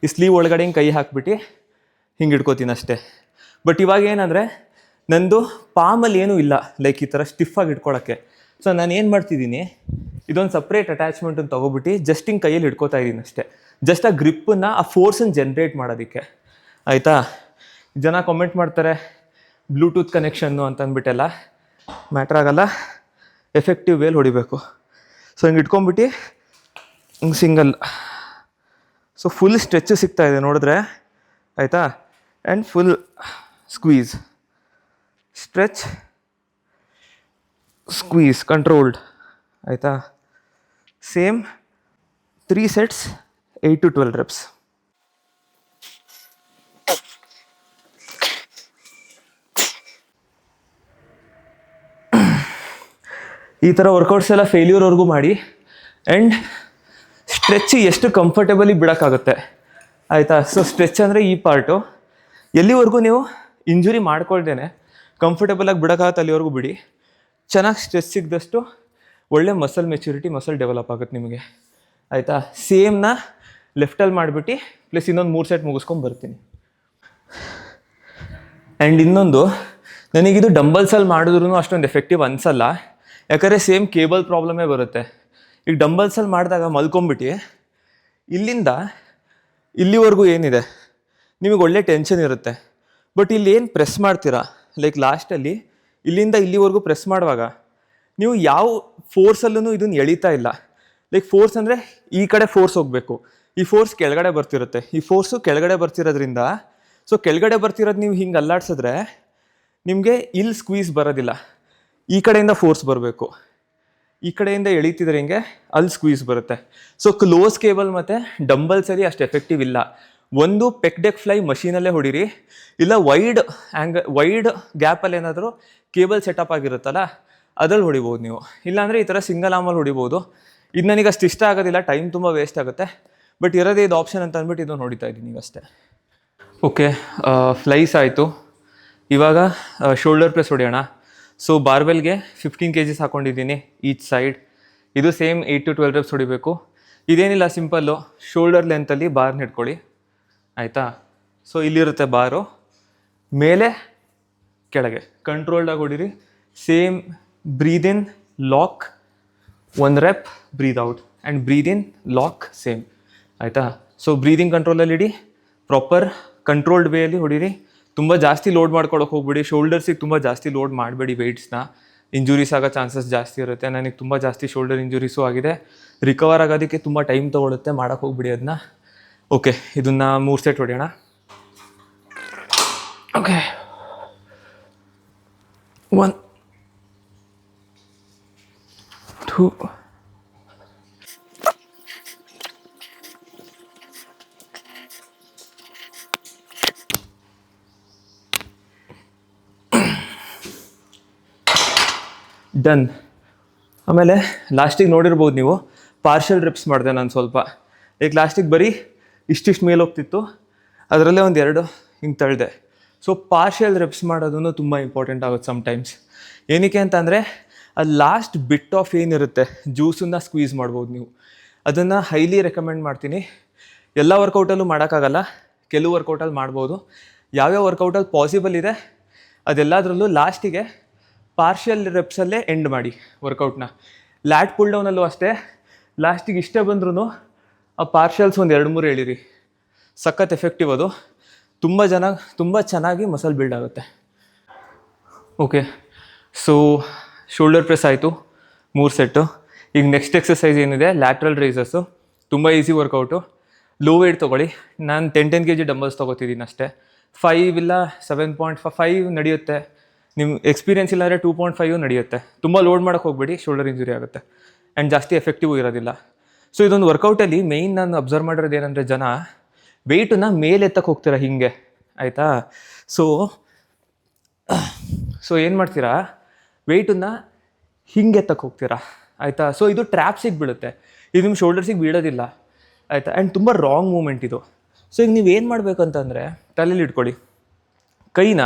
ಈ ಸ್ಲೀವ್ ಒಳಗಡೆ ಹಿಂಗೆ ಕೈ ಹಾಕ್ಬಿಟ್ಟು ಹಿಂಗೆ ಇಟ್ಕೋತೀನಿ ಅಷ್ಟೇ. ಬಟ್ ಇವಾಗ ಏನಂದರೆ ನಂದು ಪಾಮಲ್ಲಿ ಏನೂ ಇಲ್ಲ, ಲೈಕ್ ಈ ಥರ ಸ್ಟಿಫಾಗಿ ಇಟ್ಕೊಳ್ಳೋಕ್ಕೆ. ಸೊ ನಾನು ಏನು ಮಾಡ್ತಿದ್ದೀನಿ, ಇದೊಂದು ಸಪ್ರೇಟ್ ಅಟ್ಯಾಚ್ಮೆಂಟನ್ನು ತೊಗೊಬಿಟ್ಟು ಜಸ್ಟ್ ಹಿಂಗೆ ಕೈಯಲ್ಲಿ ಇಟ್ಕೋತಾ ಇದ್ದೀನಿ ಅಷ್ಟೇ. ಜಸ್ಟ್ ಆ ಗ್ರಿಪ್ಪನ್ನು, ಆ ಫೋರ್ಸನ್ನು ಜನ್ರೇಟ್ ಮಾಡೋದಕ್ಕೆ ಆಯಿತಾ. ಜನ ಕಾಮೆಂಟ್ ಮಾಡ್ತಾರೆ ಬ್ಲೂಟೂತ್ ಕನೆಕ್ಷನ್ನು ಅಂತ ಅಂದ್ಬಿಟ್ಟೆಲ್ಲ. ಮ್ಯಾಟ್ರ್ ಆಗಲ್ಲ, ಎಫೆಕ್ಟಿವ್ ವೇಲ್ ಹೊಡಿಬೇಕು. ಸೊ ಹಿಂಗೆ ಇಟ್ಕೊಂಬಿಟ್ಟು ಹಿಂಗೆ ಸಿಂಗಲ್. ಸೊ ಫುಲ್ ಸ್ಟ್ರೆಚ್ಚು ಸಿಗ್ತಾ ಇದೆ ನೋಡಿದ್ರೆ ಆಯಿತಾ. And full squeeze, stretch, squeeze, controlled ಆಯಿತಾ. Same 3 sets 8 to 12 reps. ಈ ಥರ ವರ್ಕೌಟ್ಸ್ ಎಲ್ಲ ಫೇಲ್ಯೂರ್ವರೆಗೂ ಮಾಡಿ. ಆ್ಯಂಡ್ ಸ್ಟ್ರೆಚ್ ಎಷ್ಟು ಕಂಫರ್ಟೇಬಲಿ ಬಿಡೋಕ್ಕಾಗುತ್ತೆ ಆಯಿತಾ. ಸೊ ಸ್ಟ್ರೆಚ್ ಅಂದರೆ ಈ ಪಾರ್ಟು ಎಲ್ಲಿವರೆಗೂ ನೀವು ಇಂಜುರಿ ಮಾಡ್ಕೊಳ್ದೇನೆ ಕಂಫರ್ಟೇಬಲಾಗಿ ಬಿಡೋಕ್ಕಾಗತ್ತೆ ಅಲ್ಲಿವರೆಗೂ ಬಿಡಿ. ಚೆನ್ನಾಗಿ ಸ್ಟ್ರೆಚ್ ಸಿಗ್ದಷ್ಟು ಒಳ್ಳೆ ಮಸಲ್ ಮೆಚ್ಯೂರಿಟಿ, ಮಸಲ್ ಡೆವಲಪ್ ಆಗುತ್ತೆ ನಿಮಗೆ ಆಯಿತಾ. ಸೇಮ್ನ ಲೆಫ್ಟಲ್ಲಿ ಮಾಡಿಬಿಟ್ಟು ಪ್ಲಸ್ ಇನ್ನೊಂದು 3 set ಮುಗಿಸ್ಕೊಂಡು ಬರ್ತೀನಿ. ಆ್ಯಂಡ್ ಇನ್ನೊಂದು, ನನಗಿದು ಡಂಬಲ್ಸಲ್ಲಿ ಮಾಡಿದ್ರೂ ಅಷ್ಟೊಂದು ಎಫೆಕ್ಟಿವ್ ಅನಿಸಲ್ಲ, ಯಾಕಂದರೆ ಸೇಮ್ ಕೇಬಲ್ ಪ್ರಾಬ್ಲಮೇ ಬರುತ್ತೆ. ಈಗ ಡಂಬಲ್ಸಲ್ಲಿ ಮಾಡಿದಾಗ ಮಲ್ಕೊಂಬಿಟ್ಟು ಇಲ್ಲಿಂದ ಇಲ್ಲಿವರೆಗೂ ಏನಿದೆ ನಿಮಗೆ ಒಳ್ಳೆ ಟೆನ್ಷನ್ ಇರುತ್ತೆ. ಬಟ್ ಇಲ್ಲಿ ಏನು ಪ್ರೆಸ್ ಮಾಡ್ತೀರಾ, ಲೈಕ್ ಲಾಸ್ಟಲ್ಲಿ ಇಲ್ಲಿಂದ ಇಲ್ಲಿವರೆಗೂ ಪ್ರೆಸ್ ಮಾಡುವಾಗ ನೀವು ಯಾವ ಫೋರ್ಸಲ್ಲೂ ಇದನ್ನು ಎಳಿತಾ ಇಲ್ಲ. ಲೈಕ್ ಫೋರ್ಸ್ ಅಂದರೆ ಈ ಕಡೆ ಫೋರ್ಸ್ ಹೋಗಬೇಕು, ಈ ಫೋರ್ಸ್ ಕೆಳಗಡೆ ಬರ್ತಿರುತ್ತೆ, ಈ ಫೋರ್ಸು ಕೆಳಗಡೆ ಬರ್ತಿರೋದ್ರಿಂದ ಸೊ ಕೆಳಗಡೆ ಬರ್ತಿರೋದು ನೀವು ಹಿಂಗೆ ಅಲ್ಲಾಡ್ಸಿದ್ರೆ ನಿಮಗೆ ಇಲ್ಲಿ ಸ್ಕ್ವೀಸ್ ಬರೋದಿಲ್ಲ, ಈ ಕಡೆಯಿಂದ ಫೋರ್ಸ್ ಬರಬೇಕು. ಈ ಕಡೆಯಿಂದ ಎಳಿತಿದ್ರೆ ಹಿಂಗೆ ಅಲ್ಲಿ ಸ್ಕ್ವೀಸ್ ಬರುತ್ತೆ. ಸೊ ಕ್ಲೋಸ್ ಕೇಬಲ್ ಮತ್ತು ಡಂಬಲ್ಸಲ್ಲಿ ಅಷ್ಟು ಎಫೆಕ್ಟಿವ್ ಇಲ್ಲ. ಒಂದು ಪೆಕ್ ಫ್ಲೈ ಮಷೀನಲ್ಲೇ ಹೊಡೀರಿ, ಇಲ್ಲ ವೈಡ್ ಗ್ಯಾಪಲ್ಲಿ ಏನಾದರೂ ಕೇಬಲ್ ಸೆಟಪ್ ಆಗಿರುತ್ತಲ್ಲ ಅದ್ರಲ್ಲಿ ಹೊಡಿಬೋದು ನೀವು. ಇಲ್ಲಾಂದರೆ ಈ ಥರ ಸಿಂಗಲ್ ಆರ್ಮಲ್ಲಿ ಹೊಡಿಬೋದು. ಇದು ನನಗೆ ಅಷ್ಟು ಇಷ್ಟ ಆಗೋದಿಲ್ಲ, ಟೈಮ್ ತುಂಬ ವೇಸ್ಟ್ ಆಗುತ್ತೆ. ಬಟ್ ಇರೋದೇ ಇದು ಆಪ್ಷನ್ ಅಂತ ಅಂದ್ಬಿಟ್ಟು ಇದನ್ನು ಹೊಡಿತಾ ಇದ್ದೀನಿ ಅಷ್ಟೇ. ಓಕೆ, ಫ್ಲೈಸ್ ಆಯಿತು. ಇವಾಗ ಶೋಲ್ಡರ್ ಪ್ರೆಸ್ ಹೊಡೆಯೋಣ. ಸೊ ಬಾರ್ಬೆಲ್ಗೆ 15 kgs ಹಾಕ್ಕೊಂಡಿದ್ದೀನಿ ಈಚ್ ಸೈಡ್. ಇದು ಸೇಮ್ 8 to 12 reps ಹೊಡಿಬೇಕು. ಇದೇನಿಲ್ಲ, ಸಿಂಪಲ್ಲು ಶೋಲ್ಡರ್ ಲೆಂತಲ್ಲಿ ಬಾರ್ನ ಹಿಡ್ಕೊಳ್ಳಿ, ಆಯಿತಾ. ಸೊ ಇಲ್ಲಿರುತ್ತೆ ಬಾರು, ಮೇಲೆ ಕೆಳಗೆ ಕಂಟ್ರೋಲ್ಡಾಗಿ ಹೊಡೀರಿ. Same breathe in, lock 1 rep, breathe out and breathe in, lock, same, ಆಯಿತಾ. ಸೊ ಬ್ರೀದಿಂಗ್ ಕಂಟ್ರೋಲಲ್ಲಿ ಇಡಿ, ಪ್ರಾಪರ್ ಕಂಟ್ರೋಲ್ಡ್ ವೇಯಲ್ಲಿ ಹೊಡೀರಿ. ತುಂಬ ಜಾಸ್ತಿ ಲೋಡ್ ಮಾಡ್ಕೊಳಕ್ಕೆ ಹೋಗ್ಬೇಡಿ, ಶೋಲ್ಡರ್ಸಿಗೆ ತುಂಬ ಜಾಸ್ತಿ ಲೋಡ್ ಮಾಡಬೇಡಿ ವೆಯ್ಟ್ಸ್ನ, ಇಂಜುರೀಸ್ ಆಗೋ ಚಾನ್ಸಸ್ ಜಾಸ್ತಿ ಇರುತ್ತೆ. ನನಗೆ ತುಂಬ ಜಾಸ್ತಿ ಶೋಲ್ಡರ್ ಇಂಜುರೀಸು ಆಗಿದೆ. ರಿಕವರ್ ಆಗೋದಕ್ಕೆ ತುಂಬ ಟೈಮ್ ತೊಗೊಳುತ್ತೆ, ಮಾಡೋಕ್ಕೆ ಹೋಗ್ಬಿಡಿ ಅದನ್ನ. ಓಕೆ, ಇದನ್ನು 3 ಸೆಟ್ ಹೊಡೆಯೋಣ. Okay, 1 2 done. ಆಮೇಲೆ ಲಾಸ್ಟಿಗೆ ನೋಡಿರ್ಬೋದು ನೀವು, ಪಾರ್ಷಲ್ ರಿಪ್ಸ್ ಮಾಡಿದೆ ನಾನು ಸ್ವಲ್ಪ. ಈಗ ಲಾಸ್ಟಿಗೆ ಬರೀ ಇಷ್ಟಿಷ್ಟು ಮೇಲೆ ಹೋಗ್ತಿತ್ತು, ಅದರಲ್ಲೇ 1-2 ಹಿಂಗೆ ತಳ್ಳಿದೆ. ಸೊ ಪಾರ್ಷಲ್ ರಿಪ್ಸ್ ಮಾಡೋದನ್ನು ತುಂಬ ಇಂಪಾರ್ಟೆಂಟ್ ಆಗುತ್ತೆ ಸಮ್ಟೈಮ್ಸ್. ಏನಕ್ಕೆ ಅಂತ ಅಂದರೆ ಅದು ಲಾಸ್ಟ್ ಬಿಟ್ ಆಫ್ ಏನಿರುತ್ತೆ ಜ್ಯೂಸನ್ನು ಸ್ಕ್ವೀಸ್ ಮಾಡ್ಬೋದು ನೀವು. ಅದನ್ನು ಹೈಲಿ ರೆಕಮೆಂಡ್ ಮಾಡ್ತೀನಿ. ಎಲ್ಲ ವರ್ಕೌಟಲ್ಲೂ ಮಾಡೋಕ್ಕಾಗಲ್ಲ, ಕೆಲವು ವರ್ಕೌಟಲ್ಲಿ ಮಾಡ್ಬೋದು. ಯಾವ್ಯಾವ ವರ್ಕೌಟಲ್ಲಿ ಪಾಸಿಬಲ್ ಇದೆ ಅದೆಲ್ಲದರಲ್ಲೂ ಲಾಸ್ಟಿಗೆ ಪಾರ್ಷಿಯಲ್ ರೆಪ್ಸಲ್ಲೇ ಎಂಡ್ ಮಾಡಿ ವರ್ಕೌಟ್ನ. ಲ್ಯಾಟ್ ಪುಲ್ ಡೌನಲ್ಲೂ ಅಷ್ಟೇ, ಲಾಸ್ಟಿಗೆ ಇಷ್ಟೇ ಬಂದ್ರೂ ಆ ಪಾರ್ಷಿಯಲ್ಸ್ 1-2-3 ಹೇಳಿರಿ, ಸಖತ್ ಎಫೆಕ್ಟಿವ್ ಅದು. ತುಂಬ ಚೆನ್ನಾಗಿ ಮಸಲ್ ಬಿಲ್ಡ್ ಆಗುತ್ತೆ. ಓಕೆ, ಸೊ ಶೋಲ್ಡರ್ ಪ್ರೆಸ್ ಆಯಿತು 3 ಸೆಟ್ಟು. ಈಗ ನೆಕ್ಸ್ಟ್ ಎಕ್ಸಸೈಸ್ ಏನಿದೆ, ಲ್ಯಾಟ್ರಲ್ ರೈಸಸ್ಸು. ತುಂಬ ಈಸಿ ವರ್ಕೌಟು. ಲೋ ವೇಟ್ ತೊಗೊಳ್ಳಿ. ನಾನು 10 kg ಡಂಬಲ್ಸ್ ತೊಗೋತಿದ್ದೀನಿ ಅಷ್ಟೇ. 5 ಇಲ್ಲ 7.5 ನಡೆಯುತ್ತೆ. ನಿಮ್ಮ ಎಕ್ಸ್ಪೀರಿಯನ್ಸ್ ಇಲ್ಲಾಂದರೆ 2.5 ನಡೆಯುತ್ತೆ. ತುಂಬ ಲೋಡ್ ಮಾಡೋಕ್ಕೆ ಹೋಗ್ಬೇಡಿ, ಶೋಲ್ಡರ್ ಇಂಜುರಿ ಆಗುತ್ತೆ ಆ್ಯಂಡ್ ಜಾಸ್ತಿ ಎಫೆಕ್ಟಿವ್ ಇರೋದಿಲ್ಲ. ಸೊ ಇದೊಂದು ವರ್ಕೌಟಲ್ಲಿ ಮೇಯ್ನ್ ನಾನು ಅಬ್ಸರ್ವ್ ಮಾಡಿರೋದು ಏನಂದರೆ, ಜನ ವೆಯ್ಟನ್ನ ಮೇಲೆ ಎತ್ತಕ್ಕೆ ಹೋಗ್ತೀರಾ ಹೀಗೆ, ಆಯಿತಾ. ಸೊ ಏನು ಮಾಡ್ತೀರಾ, ವೆಯ್ಟನ್ನ ಹಿಂಗೆ ಎತ್ತಕ್ಕೆ ಹೋಗ್ತೀರಾ, ಆಯಿತಾ. ಸೊ ಇದು ಟ್ರ್ಯಾಪ್ಸಿಗೆ ಬೀಳುತ್ತೆ, ಇದು ನಿಮ್ಮ ಶೋಲ್ಡರ್ಸಿಗೆ ಬೀಳೋದಿಲ್ಲ, ಆಯಿತಾ. ಆ್ಯಂಡ್ ತುಂಬ ರಾಂಗ್ ಮೂಮೆಂಟ್ ಇದು. ಸೊ ಈಗ ನೀವೇನು ಮಾಡಬೇಕಂತಂದರೆ, ತಲೆಯಲ್ಲಿ ಇಟ್ಕೊಳ್ಳಿ, ಕೈನ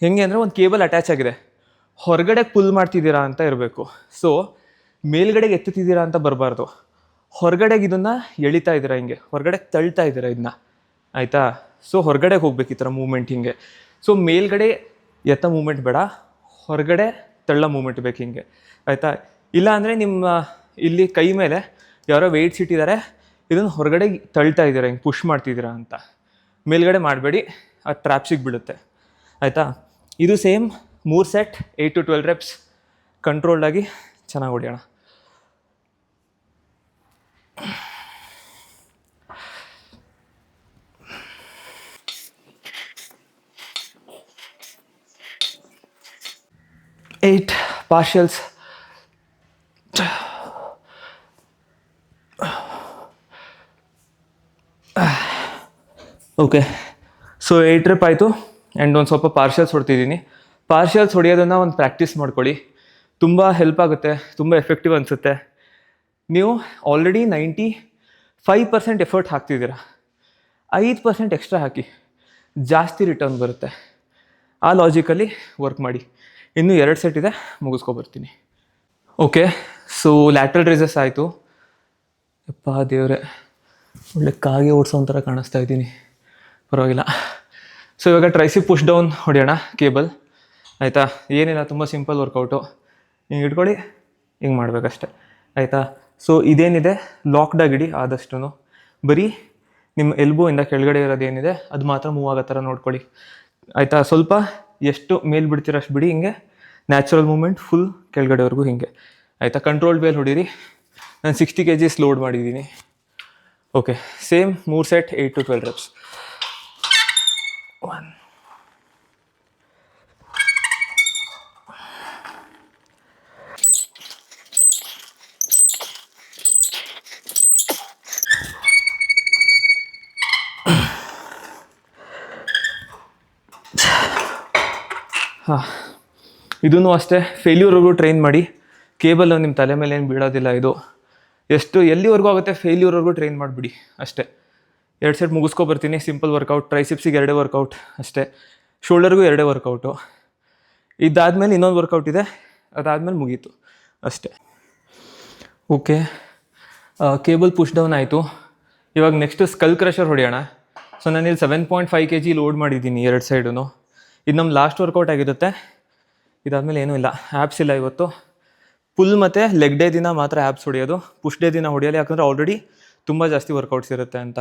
ಹೆಂಗೆ ಅಂದರೆ ಒಂದು ಕೇಬಲ್ ಅಟ್ಯಾಚ್ ಆಗಿದೆ, ಹೊರಗಡೆ ಪುಲ್ ಮಾಡ್ತಿದ್ದೀರಾ ಅಂತ ಇರಬೇಕು. ಸೊ ಮೇಲ್ಗಡೆಗೆ ಎತ್ತುತ್ತಿದ್ದೀರಾ ಅಂತ ಬರಬಾರ್ದು, ಹೊರಗಡೆಗೆ ಇದನ್ನು ಎಳಿತಾ ಇದ್ದೀರಾ, ಹಿಂಗೆ ಹೊರಗಡೆ ತಳ್ತಾ ಇದ್ದೀರಾ ಇದನ್ನ, ಆಯಿತಾ. ಸೊ ಹೊರಗಡೆಗೆ ಹೋಗ್ಬೇಕು ಈ ಥರ ಮೂಮೆಂಟ್ ಹಿಂಗೆ. ಸೊ ಮೇಲ್ಗಡೆ ಎತ್ತ ಮೂಮೆಂಟ್ ಬೇಡ, ಹೊರಗಡೆ ತಳ್ಳ ಮೂಮೆಂಟ್ ಬೇಕು ಹಿಂಗೆ, ಆಯಿತಾ. ಇಲ್ಲ ಅಂದರೆ ನಿಮ್ಮ ಇಲ್ಲಿ ಕೈ ಮೇಲೆ ಯಾರೋ ವೆಯ್ಟ್ಸ್ ಇಟ್ಟಿದ್ದಾರೆ, ಇದನ್ನು ಹೊರಗಡೆ ತಳ್ತಾ ಇದ್ದೀರಾ, ಹಿಂಗೆ ಪುಷ್ ಮಾಡ್ತಿದ್ದೀರಾ ಅಂತ. ಮೇಲ್ಗಡೆ ಮಾಡಬೇಡಿ, ಅದು ಟ್ರ್ಯಾಪ್ಸಿಗೆ ಬೀಳುತ್ತೆ, ಆಯಿತಾ. ಇದು ಸೇಮ್ 3 ಸೆಟ್ 8 to 12 reps ಕಂಟ್ರೋಲ್ಡಾಗಿ ಚೆನ್ನಾಗಿ ಹೊಡೆಯೋಣ. Eight partials. Okay, so 8 rep ಆಯಿತು. ಆ್ಯಂಡ್ ಒಂದು ಸ್ವಲ್ಪ ಪಾರ್ಷಲ್ಸ್ ಹೊಡ್ತಿದ್ದೀನಿ. ಪಾರ್ಷಲ್ಸ್ ಹೊಡೆಯೋದನ್ನು ಒಂದು ಪ್ರಾಕ್ಟೀಸ್ ಮಾಡ್ಕೊಳ್ಳಿ, ತುಂಬ ಹೆಲ್ಪ್ ಆಗುತ್ತೆ, ತುಂಬ ಎಫೆಕ್ಟಿವ್ ಅನಿಸುತ್ತೆ. ನೀವು ಆಲ್ರೆಡಿ 95% ಎಫರ್ಟ್ ಹಾಕ್ತಿದ್ದೀರಾ, 5% ಎಕ್ಸ್ಟ್ರಾ ಹಾಕಿ, ಜಾಸ್ತಿ ರಿಟರ್ನ್ ಬರುತ್ತೆ. ಆ ಲಾಜಿಕಲ್ಲಿ ವರ್ಕ್ ಮಾಡಿ. ಇನ್ನೂ 2 ಸೆಟ್ ಇದೆ, ಮುಗಿಸ್ಕೊಬರ್ತೀನಿ. ಓಕೆ, ಸೊ ಲ್ಯಾಟ್ರಲ್ ರೈಸಸ್ ಆಯಿತು. ಯಪ್ಪ ದೇವ್ರೆ, ಒಳ್ಳೆ ಕಾಗೆ ಓಡಿಸೋ ಥರ ಕಾಣಿಸ್ತಾ ಇದ್ದೀನಿ, ಪರವಾಗಿಲ್ಲ. ಸೊ ಇವಾಗ ಟ್ರೈಸಿಪ್ ಪುಷ್ ಡೌನ್ ಹೊಡೆಯೋಣ, ಕೇಬಲ್, ಆಯಿತಾ. ಏನಿಲ್ಲ, ತುಂಬ ಸಿಂಪಲ್ ವರ್ಕೌಟು. ಹಿಂಗೆ ಇಟ್ಕೊಳ್ಳಿ, ಹಿಂಗೆ ಮಾಡಬೇಕಷ್ಟೆ, ಆಯಿತಾ. ಸೊ ಇದೇನಿದೆ ಲಾಕ್ಡಾಗಿಡಿ ಆದಷ್ಟು, ಬರೀ ನಿಮ್ಮ ಎಲ್ಬೋಯಿಂದ ಕೆಳಗಡೆ ಇರೋದೇನಿದೆ ಅದು ಮಾತ್ರ ಮೂವ್ ಆಗೋ ಥರ ನೋಡ್ಕೊಳ್ಳಿ, ಆಯಿತಾ. ಸ್ವಲ್ಪ ಎಷ್ಟು ಮೇಲ್ ಬಿಡ್ತೀರ ಅಷ್ಟು ಬಿಡಿ, ಹಿಂಗೆ ನ್ಯಾಚುರಲ್ ಮೂಮೆಂಟ್ ಫುಲ್ ಕೆಳಗಡೆವರೆಗೂ ಹಿಂಗೆ, ಆಯಿತಾ. ಕಂಟ್ರೋಲ್ಡ್ ವೇಲ್ ಹೊಡೀರಿ. ನಾನು 60 kgs ಲೋಡ್ ಮಾಡಿದ್ದೀನಿ. Okay, same 3 set 8 to 12 reps. 1. ಹಾಂ, ಇದೂ ಅಷ್ಟೇ ಫೇಲ್ಯೂರ್ವರೆಗೂ ಟ್ರೈನ್ ಮಾಡಿ. ಕೇಬಲ್ಲು ನಿಮ್ಮ ತಲೆ ಮೇಲೆ ಏನು ಬೀಳೋದಿಲ್ಲ. ಇದು ಎಲ್ಲಿವರೆಗೂ ಆಗುತ್ತೆ ಫೇಲ್ಯೂರ್ವರೆಗೂ ಟ್ರೈನ್ ಮಾಡಿಬಿಡಿ ಅಷ್ಟೇ. 2 ಸೆಟ್ ಮುಗಿಸ್ಕೊಬರ್ತೀನಿ. Simple workout. ಟ್ರೈಸಿಪ್ಸಿಗೆ 2 ವರ್ಕೌಟ್ ಅಷ್ಟೇ, ಶೋಲ್ಡರ್ಗೂ 2 ವರ್ಕೌಟು. ಇದಾದಮೇಲೆ ಇನ್ನೊಂದು ವರ್ಕೌಟ್ ಇದೆ, ಅದಾದಮೇಲೆ ಮುಗೀತು ಅಷ್ಟೇ. ಓಕೆ, ಕೇಬಲ್ ಪುಷ್ ಡೌನ್ ಆಯಿತು. ಇವಾಗ ನೆಕ್ಸ್ಟು ಸ್ಕಲ್ ಕ್ರಷರ್ ಹೊಡೆಯೋಣ. ಸೊ ನಾನಿಲ್ಲಿ 7.5 kg ಲೋಡ್ ಮಾಡಿದ್ದೀನಿ 2 ಸೈಡೂ. ಇದು ನಮ್ಮ ಲಾಸ್ಟ್ ವರ್ಕೌಟ್ ಆಗಿರುತ್ತೆ. ಇದಾದಮೇಲೆ ಏನೂ ಇಲ್ಲ, ಆ್ಯಪ್ಸ್ ಇಲ್ಲ ಇವತ್ತು. ಫುಲ್ ಮತ್ತು ಲೆಗ್ ಡೇ ದಿನ ಮಾತ್ರ ಆ್ಯಪ್ಸ್ ಹೊಡೆಯೋದು, ಪುಷ್ ಡೇ ದಿನ ಹೊಡೆಯೋಲ್ಲ, ಯಾಕಂದರೆ ಆಲ್ರೆಡಿ ತುಂಬ ಜಾಸ್ತಿ ವರ್ಕೌಟ್ಸ್ ಇರುತ್ತೆ ಅಂತ.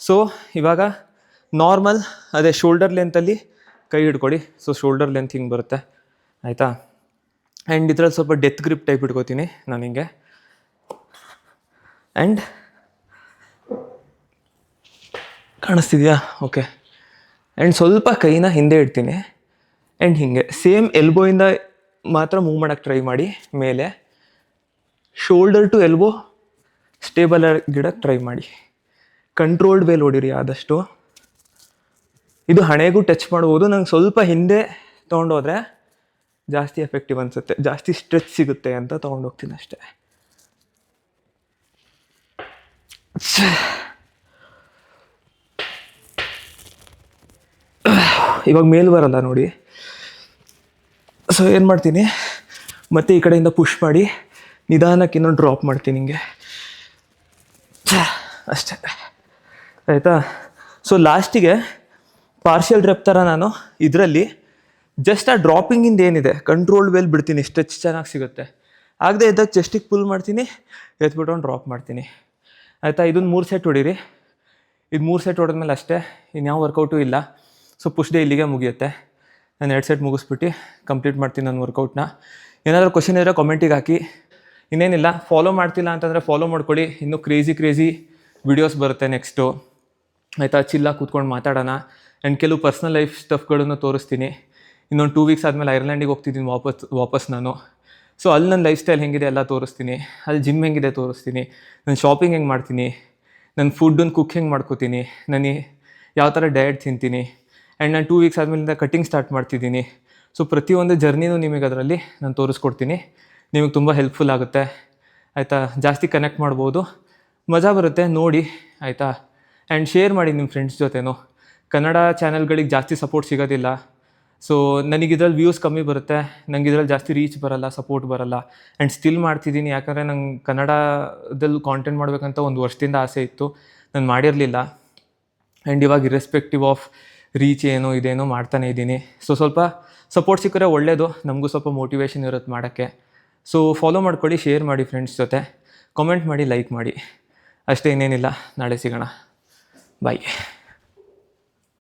ಸೊ ಇವಾಗ ನಾರ್ಮಲ್ ಅದೇ ಶೋಲ್ಡರ್ ಲೆಂತಲ್ಲಿ ಕೈ ಹಿಡ್ಕೊಡಿ. ಸೊ ಶೋಲ್ಡರ್ ಲೆಂತ್ ಹಿಂಗೆ ಬರುತ್ತೆ, ಆಯಿತಾ. ಆ್ಯಂಡ್ ಇದ್ರಲ್ಲಿ ಸ್ವಲ್ಪ ಡೆತ್ ಗ್ರಿಪ್ ಟೈಪ್ ಇಟ್ಕೋತೀನಿ ನಾನು ಹಿಂಗೆ. ಆ್ಯಂಡ್ ಕಾಣಿಸ್ತಿದೆಯಾ? ಓಕೆ. ಆ್ಯಂಡ್ ಸ್ವಲ್ಪ ಕೈನ ಹಿಂದೆ ಇಡ್ತೀನಿ. ಆ್ಯಂಡ್ ಹೀಗೆ ಸೇಮ್ ಎಲ್ಬೋಯಿಂದ ಮಾತ್ರ ಮೂವ್ ಮಾಡೋಕ್ಕೆ ಟ್ರೈ ಮಾಡಿ ಮೇಲೆ. ಶೋಲ್ಡರ್ ಟು ಎಲ್ಬೋ ಸ್ಟೇಬಲ್ ಆಗಿಡೋಕ್ಕೆ ಟ್ರೈ ಮಾಡಿ. ಕಂಟ್ರೋಲ್ಡ್ ವೇಲ್ ಹೊಡಿರಿ ಆದಷ್ಟು. ಇದು ಹಣೆಗೂ ಟಚ್ ಮಾಡ್ಬೋದು. ನಂಗೆ ಸ್ವಲ್ಪ ಹಿಂದೆ ತೊಗೊಂಡೋದ್ರೆ ಜಾಸ್ತಿ ಎಫೆಕ್ಟಿವ್ ಅನಿಸುತ್ತೆ, ಜಾಸ್ತಿ ಸ್ಟ್ರೆಚ್ ಸಿಗುತ್ತೆ ಅಂತ ತೊಗೊಂಡೋಗ್ತೀನಿ ಅಷ್ಟೇ. ಇವಾಗ ಮೇಲ್ ಬರಲ್ಲ ನೋಡಿ. ಸೊ ಏನು ಮಾಡ್ತೀನಿ, ಮತ್ತೆ ಈ ಕಡೆಯಿಂದ ಪುಷ್ ಮಾಡಿ ನಿಧಾನಕ್ಕೆ ಇನ್ನೊಂದು ಡ್ರಾಪ್ ಮಾಡ್ತೀನಿ ಹಿಂಗೆ ಅಷ್ಟೇ, ಆಯಿತಾ. ಸೊ ಲಾಸ್ಟಿಗೆ ಪಾರ್ಷಿಯಲ್ ರೆಪ್ ಥರ ನಾನು ಇದರಲ್ಲಿ ಜಸ್ಟ್ ಆ ಡ್ರಾಪಿಂಗಿಂದ ಏನಿದೆ ಕಂಟ್ರೋಲ್ಡ್ ವೇಲ್ ಬಿಡ್ತೀನಿ, ಸ್ಟ್ರೆಚ್ ಚೆನ್ನಾಗಿ ಸಿಗುತ್ತೆ. ಆಗದೆ ಇದ್ದಾಗ ಚೆಸ್ಟಿಗೆ ಪುಲ್ ಮಾಡ್ತೀನಿ, ಎತ್ಬಿಟ್ಟು ಡ್ರಾಪ್ ಮಾಡ್ತೀನಿ, ಆಯಿತಾ. ಇದನ್ನು 3 ಸೆಟ್ ಹೊಡೀರಿ. ಇದು 3 ಸೆಟ್ ಹೊಡೆದ್ಮೇಲೆ ಅಷ್ಟೇ, ಇನ್ಯಾವ ವರ್ಕೌಟು ಇಲ್ಲ. ಸೊ ಪುಷ್ ಡೇ ಇಲ್ಲಿಗೆ ಮುಗಿಯುತ್ತೆ. ನಾನು 2 ಸೆಟ್ ಮುಗಿಸ್ಬಿಟ್ಟು ಕಂಪ್ಲೀಟ್ ಮಾಡ್ತೀನಿ ನನ್ನ ವರ್ಕೌಟ್ನ. ಏನಾದರೂ ಕ್ವಶನ್ ಇದ್ದರೆ ಕಮೆಂಟಿಗೆ ಹಾಕಿ. ಇನ್ನೇನಿಲ್ಲ, ಫಾಲೋ ಮಾಡ್ತಿಲ್ಲ ಅಂತಂದರೆ ಫಾಲೋ ಮಾಡ್ಕೊಳ್ಳಿ. ಇನ್ನೂ ಕ್ರೇಜಿ ವಿಡಿಯೋಸ್ ಬರುತ್ತೆ ನೆಕ್ಸ್ಟು, ಆಯಿತಾ. ಚಿಲ್ಲಾಗಿ ಕೂತ್ಕೊಂಡು ಮಾತಾಡೋಣ. ಆ್ಯಂಡ್ ಕೆಲವು ಪರ್ಸ್ನಲ್ ಲೈಫ್ ಸ್ಟಫ್ಗಳನ್ನು ತೋರಿಸ್ತೀನಿ. ಇನ್ನೊಂದು 2 ವೀಕ್ಸ್ ಆದಮೇಲೆ ಐರ್ಲ್ಯಾಂಡಿಗೆ ಹೋಗ್ತಿದ್ದೀನಿ ವಾಪಸ್ ನಾನು. ಸೊ ಅಲ್ಲಿ ನನ್ನ ಲೈಫ್ ಸ್ಟೈಲ್ ಹೆಂಗಿದೆ ಎಲ್ಲ ತೋರಿಸ್ತೀನಿ. ಅಲ್ಲಿ ಜಿಮ್ ಹೆಂಗಿದೆ ತೋರಿಸ್ತೀನಿ. ನಾನು ಶಾಪಿಂಗ್ ಹೆಂಗೆ ಮಾಡ್ತೀನಿ, ನನ್ನ ಫುಡ್ಡನ್ನು ಕುಕ್ ಹೆಂಗೆ ಮಾಡ್ಕೋತೀನಿ, ನಾನು ಯಾವ ಥರ ಡಯಟ್ ತಿಂತೀನಿ. ಆ್ಯಂಡ್ ನಾನು 2 ವೀಕ್ಸ್ ಆದಮೇಲಿಂದ ಕಟ್ಟಿಂಗ್ ಸ್ಟಾರ್ಟ್ ಮಾಡ್ತಿದ್ದೀನಿ. ಸೊ ಪ್ರತಿಯೊಂದು ಜರ್ನಿನೂ ನಿಮಗೆ ಅದರಲ್ಲಿ ನಾನು ತೋರಿಸ್ಕೊಡ್ತೀನಿ. ನಿಮಗೆ ತುಂಬ ಹೆಲ್ಪ್ಫುಲ್ ಆಗುತ್ತೆ, ಆಯಿತಾ. ಜಾಸ್ತಿ ಕನೆಕ್ಟ್ ಮಾಡ್ಬೋದು, ಮಜಾ ಬರುತ್ತೆ ನೋಡಿ, ಆಯಿತಾ. ಆ್ಯಂಡ್ ಶೇರ್ ಮಾಡಿ ನಿಮ್ಮ ಫ್ರೆಂಡ್ಸ್ ಜೊತೆನೂ. ಕನ್ನಡ ಚಾನಲ್ಗಳಿಗೆ ಜಾಸ್ತಿ ಸಪೋರ್ಟ್ ಸಿಗೋದಿಲ್ಲ. ಸೊ ನನಗೆ ಇದ್ರಲ್ಲಿ ವ್ಯೂಸ್ ಕಮ್ಮಿ ಬರುತ್ತೆ, ನಂಗೆ ಇದ್ರಲ್ಲಿ ಜಾಸ್ತಿ ರೀಚ್ ಬರೋಲ್ಲ, ಸಪೋರ್ಟ್ ಬರೋಲ್ಲ. ಆ್ಯಂಡ್ ಸ್ಟಿಲ್ ಮಾಡ್ತಿದ್ದೀನಿ, ಯಾಕಂದರೆ ನಂಗೆ ಕನ್ನಡದಲ್ಲಿ ಕಾಂಟೆಂಟ್ ಮಾಡಬೇಕಂತ 1 ವರ್ಷದಿಂದ ಆಸೆ ಇತ್ತು, ನಾನು ಮಾಡಿರಲಿಲ್ಲ. ಆ್ಯಂಡ್ ಇವಾಗ ಇರ್ರೆಸ್ಪೆಕ್ಟಿವ್ ಆಫ್ ರೀಚ್ ಏನೋ ಇದೇನೋ ಮಾಡ್ತಾನೆ ಇದ್ದೀನಿ. ಸೊ ಸ್ವಲ್ಪ ಸಪೋರ್ಟ್ ಸಿಕ್ಕರೆ ಒಳ್ಳೆಯದು, ನಮಗೂ ಸ್ವಲ್ಪ ಮೋಟಿವೇಶನ್ ಇರುತ್ತೆ ಮಾಡೋಕ್ಕೆ. ಸೊ ಫಾಲೋ ಮಾಡ್ಕೊಳ್ಳಿ, ಶೇರ್ ಮಾಡಿ ಫ್ರೆಂಡ್ಸ್ ಜೊತೆ, ಕಾಮೆಂಟ್ ಮಾಡಿ, ಲೈಕ್ ಮಾಡಿ ಅಷ್ಟೇ, ಇನ್ನೇನಿಲ್ಲ. ನಾಳೆ ಸಿಗೋಣ, ಬಾಯ್.